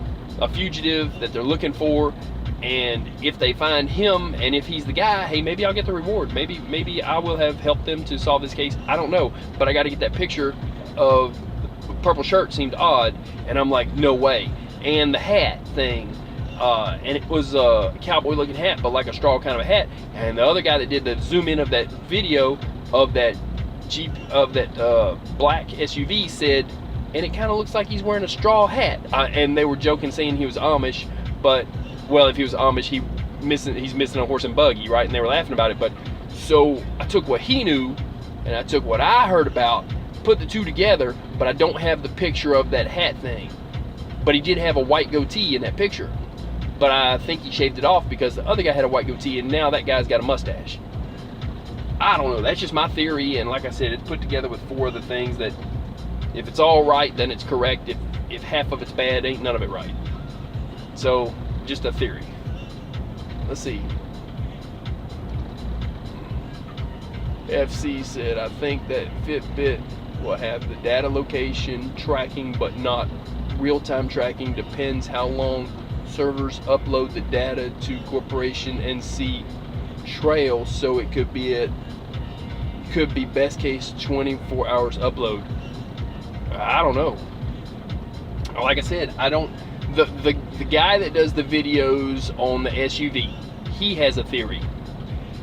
fugitive that they're looking for, and if they find him, and if he's the guy, hey, maybe I'll get the reward. Maybe I will have helped them to solve this case. I don't know, but I got to get that picture of the purple shirt. Seemed odd, and I'm like, no way. And the hat thing, and it was a cowboy-looking hat, but like a straw kind of a hat. And the other guy that did the zoom in of that video of that Jeep, of that black SUV, said, and it kind of looks like he's wearing a straw hat. And they were joking, saying he was Amish, but well, if he was Amish, he's missing a horse and buggy, right? And they were laughing about it. But so I took what he knew, and I took what I heard about, put the two together, but I don't have the picture of that hat thing. But he did have a white goatee in that picture, but I think he shaved it off because the other guy had a white goatee, and now that guy's got a mustache. I don't know. That's just my theory, and like I said, it's put together with 4 other things that, if it's all right, then it's correct. If half of it's bad, ain't none of it right. So, just a theory. Let's see. FC said, I think that Fitbit will have the data location tracking, but not real-time tracking. Depends how long servers upload the data to corporation and see trail, so it could be best case 24 hours upload. I don't know. Like I said, I don't. The guy that does the videos on the SUV, he has a theory.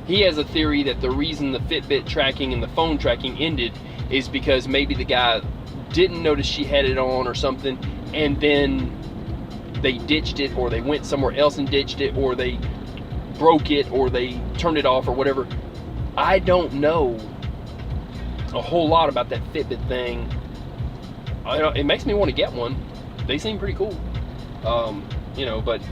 He has a theory that the reason the Fitbit tracking and the phone tracking ended is because maybe the guy didn't notice she had it on or something, and then they ditched it, or they went somewhere else and ditched it, or they broke it, or they turned it off, or whatever. I don't know a whole lot about that Fitbit thing. It makes me want to get one. They seem pretty cool. You know, but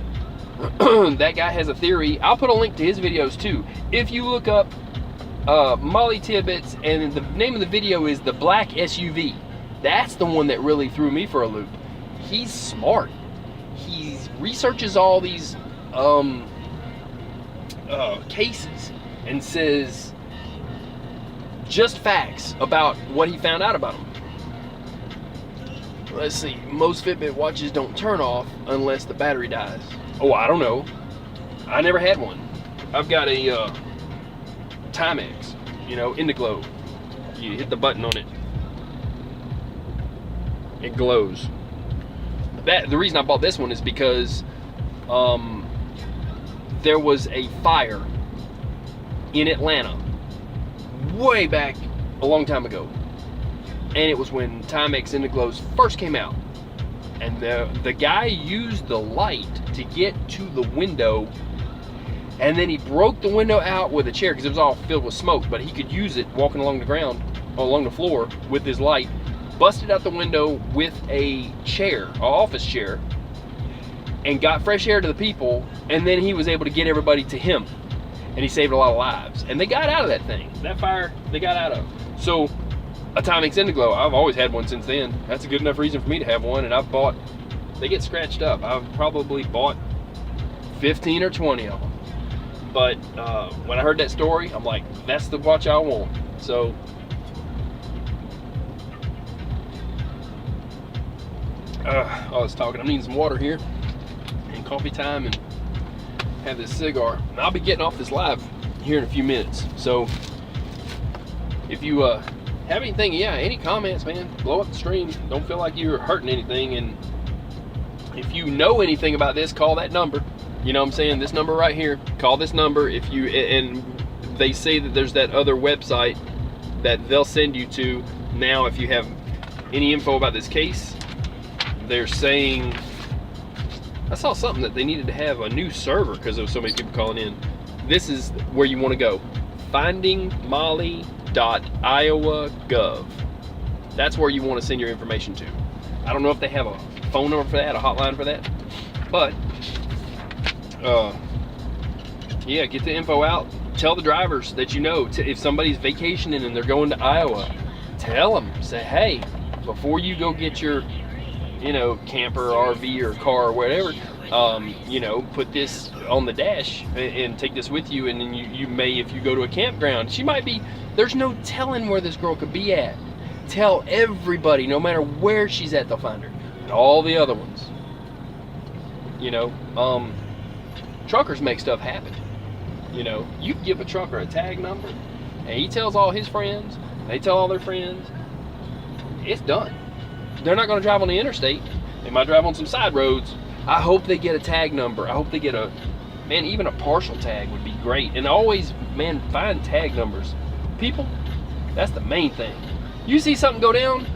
that guy has a theory. I'll put a link to his videos too. If you look up Mollie Tibbetts, and the name of the video is the black SUV. That's the one that really threw me for a loop. He's smart. He researches all these cases and says just facts about what he found out about them. Let's see, most Fitbit watches don't turn off unless the battery dies. Oh, I don't know. I never had one. I've got a Timex, you know, Indiglo. You hit the button on it, it glows. The reason I bought this one is because there was a fire in Atlanta way back a long time ago, and it was when Timex Indiglos first came out, and the guy used the light to get to the window, and then he broke the window out with a chair because it was all filled with smoke, but he could use it walking along the ground, along the floor with his light, busted out the window with a chair, an office chair, and got fresh air to the people, and then he was able to get everybody to him, and he saved a lot of lives. And they got out of that thing. That fire, they got out of. So, a Timex Indiglo, I've always had one since then. That's a good enough reason for me to have one, and I've bought, they get scratched up. I've probably bought 15 or 20 of them. But when I heard that story, I'm like, that's the watch I want. So, I was talking, I'm needing some water here, and coffee time, and have this cigar. And I'll be getting off this live here in a few minutes. So if you have anything, any comments, man, blow up the stream. Don't feel like you're hurting anything. And if you know anything about this, call that number. You know what I'm saying? This number right here. Call this number. If you, and they say that there's that other website that they'll send you to. Now, if you have any info about this case, they're saying, I saw something that they needed to have a new server because there was so many people calling in. This is where you want to go. findingmollie.Iowagov. That's where you want to send your information to. I don't know if they have a phone number for that, a hotline for that, but yeah, get the info out. Tell the drivers that you know, if somebody's vacationing and they're going to Iowa, tell them, say, hey, before you go get your, you know, camper, RV, or car, or whatever, you know, put this on the dash and take this with you, and then you may, if you go to a campground, she might be, there's no telling where this girl could be at. Tell everybody, no matter where she's at, they'll find her. And all the other ones, you know, truckers make stuff happen. You know, you give a trucker a tag number, and he tells all his friends, they tell all their friends, it's done. They're not going to drive on the interstate. They might drive on some side roads. I hope they get a tag number. I hope they get a, man, even a partial tag would be great. And always, man, find tag numbers. People, that's the main thing. You see something go down,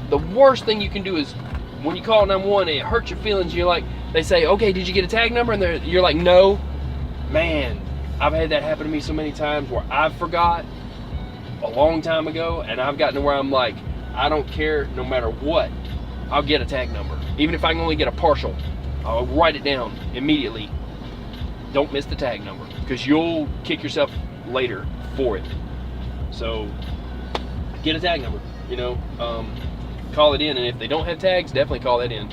the worst thing you can do is when you call 911, it hurts your feelings. You're like, they say, okay, did you get a tag number? And you're like, no. Man, I've had that happen to me so many times where I forgot a long time ago, and I've gotten to where I'm like, I don't care, no matter what, I'll get a tag number. Even if I can only get a partial, I'll write it down immediately. Don't miss the tag number, because you'll kick yourself later for it. So get a tag number, you know, call it in, and if they don't have tags, definitely call that in.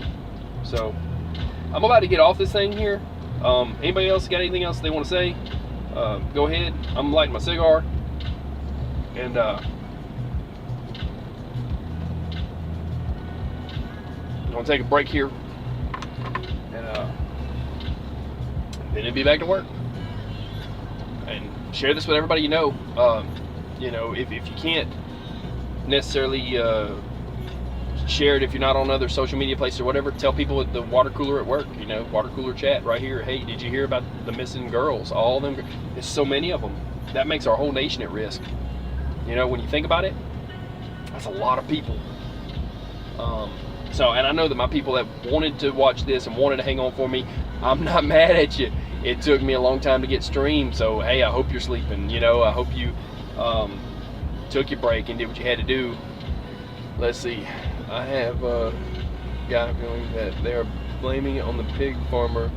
So I'm about to get off this thing here. Anybody else got anything else they want to say? Go ahead. I'm lighting my cigar, and I'm gonna take a break here, and then it'll be back to work. And share this with everybody you know. You know, if you can't necessarily share it, if you're not on other social media places or whatever, tell people at the water cooler at work, you know, water cooler chat right here. Hey, did you hear about the missing girls? All of them. There's so many of them. That makes our whole nation at risk. You know, when you think about it, that's a lot of people. So, and I know that my people that wanted to watch this and wanted to hang on for me, I'm not mad at you. It took me a long time to get streamed, so hey, I hope you're sleeping. You know, I hope you took your break and did what you had to do. Let's see. I have got a feeling that they're blaming it on the pig farmer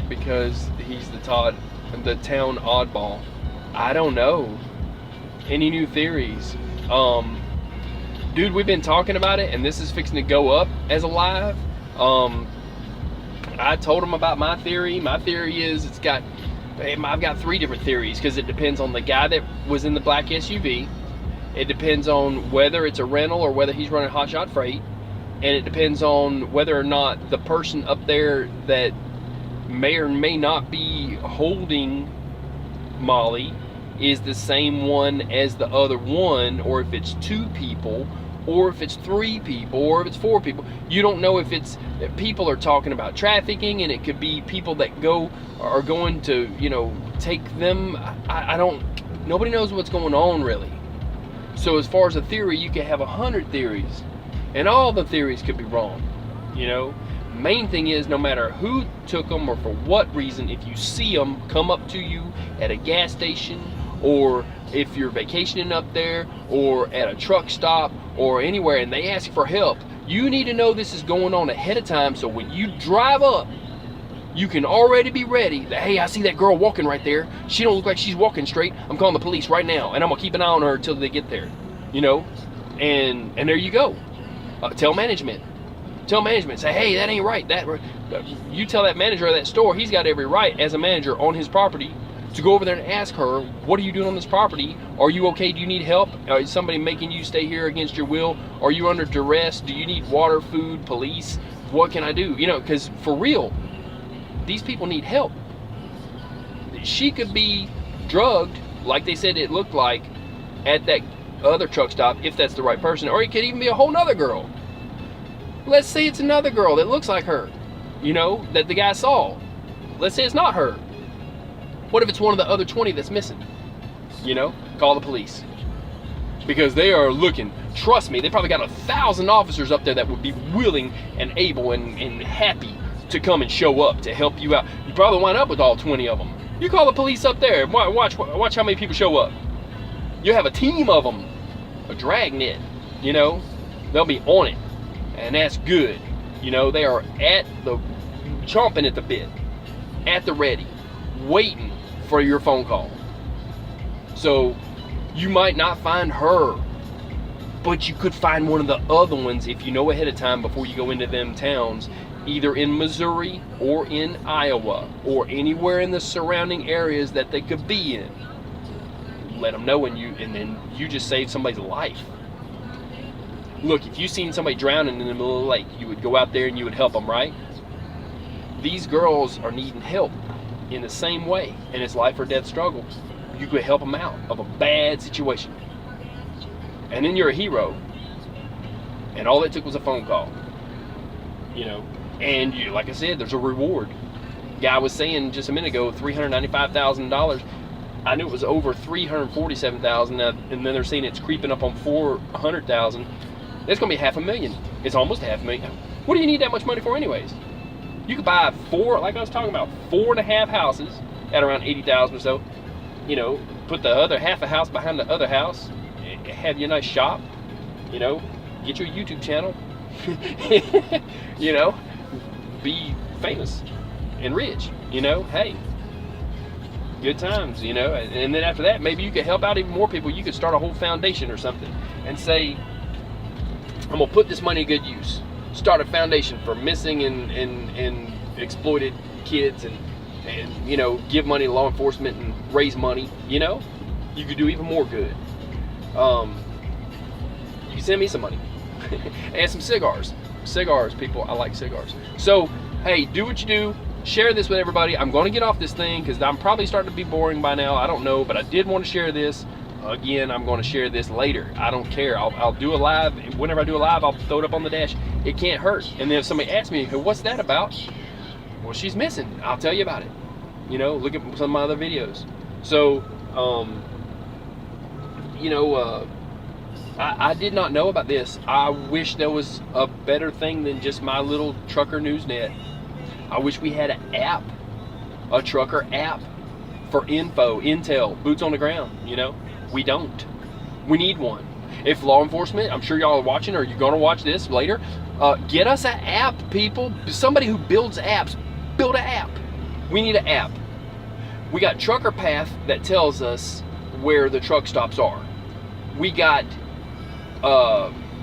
because he's the town oddball. I don't know. Any new theories? Dude, we've been talking about it, and this is fixing to go up as a live. I told him about my theory. My theory is I've got 3 different theories because it depends on the guy that was in the black SUV. It depends on whether it's a rental or whether he's running hotshot freight. And it depends on whether or not the person up there that may or may not be holding Mollie is the same one as the other one, or if it's 2 people, or if it's 3 people, or if it's 4 people. You don't know if people are talking about trafficking, and it could be people that are going to, you know, take them. Nobody knows what's going on really. So as far as a theory, you could have 100 theories, and all the theories could be wrong, you know. Main thing is, no matter who took them or for what reason, if you see them come up to you at a gas station, or if you're vacationing up there, or at a truck stop, or anywhere, and they ask for help, you need to know this is going on ahead of time, so when you drive up, you can already be ready that, hey, I see that girl walking right there. She don't look like she's walking straight. I'm calling the police right now, and I'm gonna keep an eye on her until they get there, you know. And there you go. Tell management. Say, hey, that ain't right. You tell that manager of that store, he's got every right as a manager on his property to go over there and ask her, what are you doing on this property? Are you okay? Do you need help? Is somebody making you stay here against your will? Are you under duress? Do you need water, food, police? What can I do? You know, because for real, these people need help. She could be drugged, like they said it looked like, at that other truck stop, if that's the right person, or it could even be a whole nother girl. Let's say it's another girl that looks like her, you know, that the guy saw. Let's say it's not her. What if it's one of the other 20 that's missing? You know, call the police. Because they are looking, trust me, they probably got 1,000 officers up there that would be willing and able and happy to come and show up to help you out. You probably wind up with all 20 of them. You call the police up there, watch how many people show up. You have a team of them, a dragnet, you know, they'll be on it, and that's good. You know, they are chomping at the bit, at the ready, waiting for your phone call. So you might not find her, but you could find one of the other ones if you know ahead of time before you go into them towns, either in Missouri or in Iowa or anywhere in the surrounding areas that they could be in. Let them know, and then you just saved somebody's life. Look, if you seen somebody drowning in the middle of the lake, you would go out there and you would help them, right? These girls are needing help in the same way, and it's life or death struggle. You could help them out of a bad situation, and then you're a hero, and all it took was a phone call, you know. And you, like I said, there's a reward. Guy was saying just a minute ago, $395,000. I knew it was over $347,000, and then they're saying it's creeping up on $400,000. That's gonna be $500,000. It's almost $500,000. What do you need that much money for, anyways? You could buy like I was talking about, 4.5 houses at around $80,000 or so. You know, put the other half a house behind the other house, have you a nice shop. You know, get your YouTube channel. You know, be famous and rich. You know, hey. Good times, you know. And then after that, maybe you could help out even more people. You could start a whole foundation or something and say, I'm gonna put this money to good use. Start a foundation for missing and exploited kids, and you know, give money to law enforcement and raise money. You know, you could do even more good. You can send me some money and some cigars. Cigars, people, I like cigars. So hey, do what you do. Share this with everybody. I'm going to get off this thing because I'm probably starting to be boring by now. I don't know, but I did want to share this. Again, I'm going to share this later. I don't care. I'll do a live. Whenever I do a live, I'll throw it up on the dash. It can't hurt. And then if somebody asks me, what's that about? Well, she's missing. I'll tell you about it. You know, look at some of my other videos. So, you know, I did not know about this. I wish there was a better thing than just my little trucker news net. I wish we had an app, a trucker app for intel, boots on the ground, you know? We don't. We need one. If law enforcement, I'm sure y'all are watching, or you're gonna watch this later, get us an app, people. Somebody who builds apps, build an app. We need an app. We got Trucker Path that tells us where the truck stops are. We got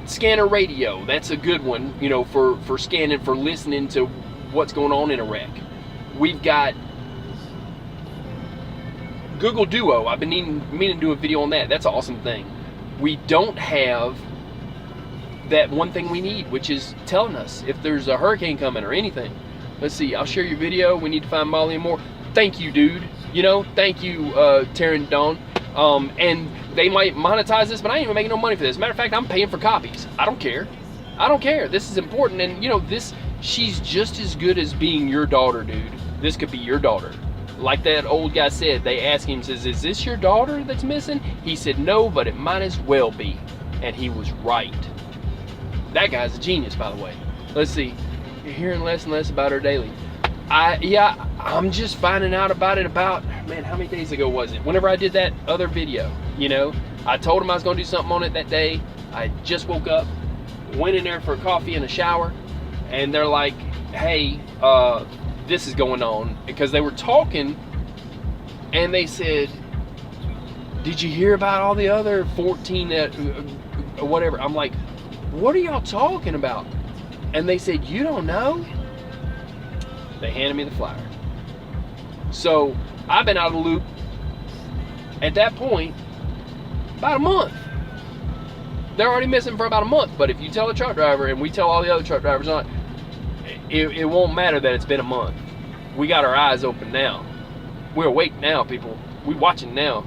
Scanner Radio, that's a good one, you know, for scanning, for listening to what's going on in a wreck. We've got Google Duo. I've been meaning to do a video on that. That's an awesome thing. we don't have that one thing we need, which is telling us if there's a hurricane coming or anything. Let's see, I'll share your video. We need to find Mollie and more. Thank you, dude. You know, thank you, Taryn Dawn. And they might monetize this, but I ain't even making no money for this. Matter of fact, I'm paying for copies. I don't care. I don't care. This is important. And you know, she's just as good as being your daughter, dude. This could be your daughter. Like that old guy said, they asked him, says, is this your daughter that's missing? He said, no, but it might as well be. And he was right. That guy's a genius, by the way. Let's see. You're hearing less and less about her daily. I'm just finding out about it about, man, how many days ago was it? Whenever I did that other video, you know, I told them I was going to do something on it that day. I just woke up, went in there for a coffee and a shower, and they're like, hey, this is going on. Because they were talking, and they said, did you hear about all the other 14 that, whatever? I'm like, what are y'all talking about? And they said, you don't know? They handed me the flyer. So I've been out of the loop at that point about a month. They're already missing for about a month. But if you tell a truck driver, and we tell all the other truck drivers on it won't matter that it's been a month. We got our eyes open now. We're awake now, people. We watching now.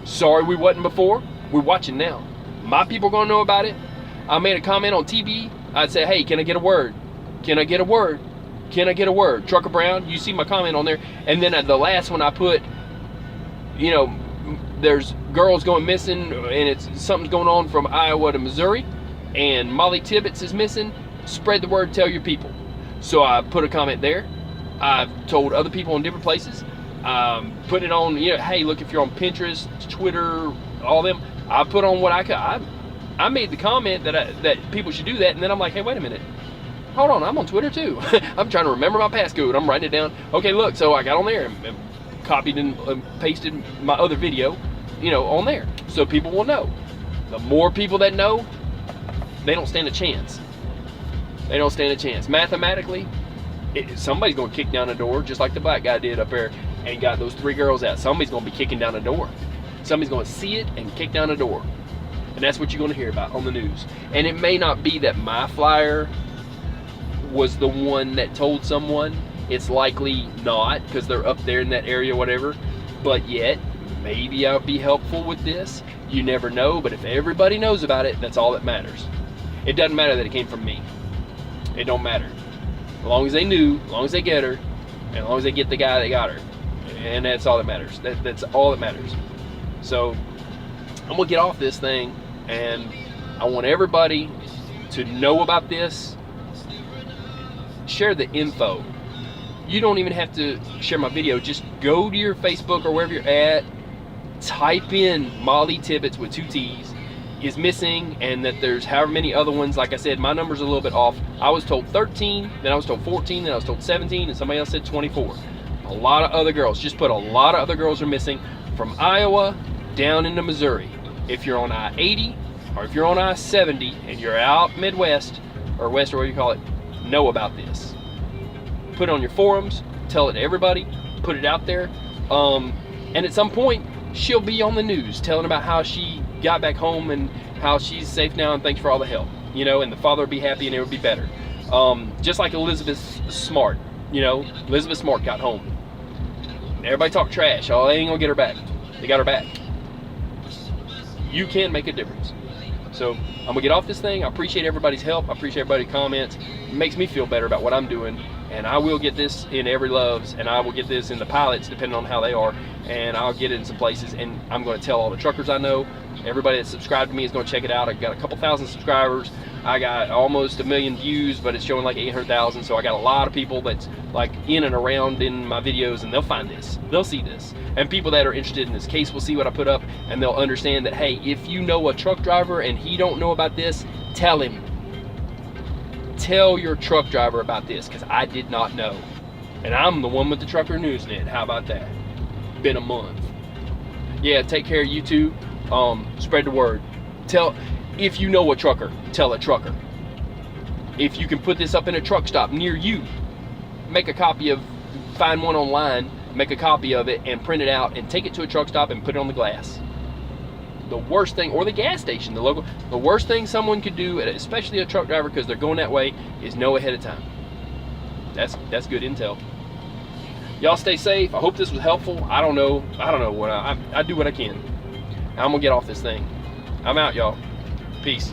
Sorry we wasn't before. We're watching now. My people are gonna know about it. I made a comment on TV. I'd say, hey, can I get a word? Can I get a word? Can I get a word? Trucker Brown, you see my comment on there. And then at the last one I put, you know, there's girls going missing, and something's going on from Iowa to Missouri, and Mollie Tibbetts is missing. Spread the word, tell your people. So I put a comment there. I've told other people in different places. Put it on, you know, hey, look, if you're on Pinterest, Twitter, all them, I put on what I could. I made the comment that people should do that, and then I'm like, hey, wait a minute. Hold on, I'm on Twitter too. I'm trying to remember my passcode. I'm writing it down. Okay, look, so I got on there and copied and pasted my other video, you know, on there. So people will know. The more people that know, they don't stand a chance. They don't stand a chance. Mathematically, somebody's going to kick down the door, just like the black guy did up there and got those 3 girls out. Somebody's going to be kicking down the door. Somebody's going to see it and kick down the door. And that's what you're going to hear about on the news. And it may not be that my flyer was the one that told someone. It's likely not, because they're up there in that area, whatever. But yet, maybe I'll be helpful with this. You never know, but if everybody knows about it, that's all that matters. It doesn't matter that it came from me. It don't matter. As long as they knew, as long as they get her, and as long as they get the guy that got her. And that's all that matters. That's all that matters. So, I'm gonna get off this thing, and I want everybody to know about this. Share the info. You don't even have to share my video. Just go to your Facebook or wherever you're at, type in Mollie Tibbetts with 2 T's is missing, and that there's however many other ones. Like I said, my number's a little bit off. I was told 13, then I was told 14, then I was told 17, and somebody else said 24. A lot of other girls. Just put a lot of other girls are missing from Iowa down into Missouri. If you're on I-80 or if you're on I-70 and you're out Midwest or West or whatever you call it, know about this. Put it on your forums, tell it to everybody, put it out there, and at some point she'll be on the news telling about how she got back home and how she's safe now and thanks for all the help, you know, and the father would be happy and it would be better. Just like Elizabeth Smart, you know, Elizabeth Smart got home. Everybody talk trash. Oh, they ain't gonna get her back. They got her back. You can make a difference. So I'm gonna get off this thing. I appreciate everybody's help. I appreciate everybody's comments. It makes me feel better about what I'm doing. And I will get this in every loves, and I will get this in the pilots depending on how they are, and I'll get it in some places, and I'm going to tell all the truckers I know. Everybody that's subscribed to me is going to check it out. I got a couple thousand subscribers. I got almost 1 million views, but it's showing like 800,000. So I got a lot of people that's like in and around in my videos, and they'll find this. They'll see this. And people that are interested in this case will see what I put up, and they'll understand that, hey, if you know a truck driver and he don't know about this, tell him. Tell your truck driver about this, because I did not know. And I'm the one with the Trucker Newsnet. How about that? Been a month. Yeah, take care, you two. Spread the word. If you know a trucker, tell a trucker. If you can put this up in a truck stop near you, make a copy of, find one online, make a copy of it and print it out and take it to a truck stop and put it on the glass. the worst thing, or the gas station, the local, the worst thing someone could do, especially a truck driver, because they're going that way, is know ahead of time. That's good intel. Y'all stay safe. I hope this was helpful. I don't know what I do what I can. I'm gonna get off this thing. I'm out, y'all. Peace.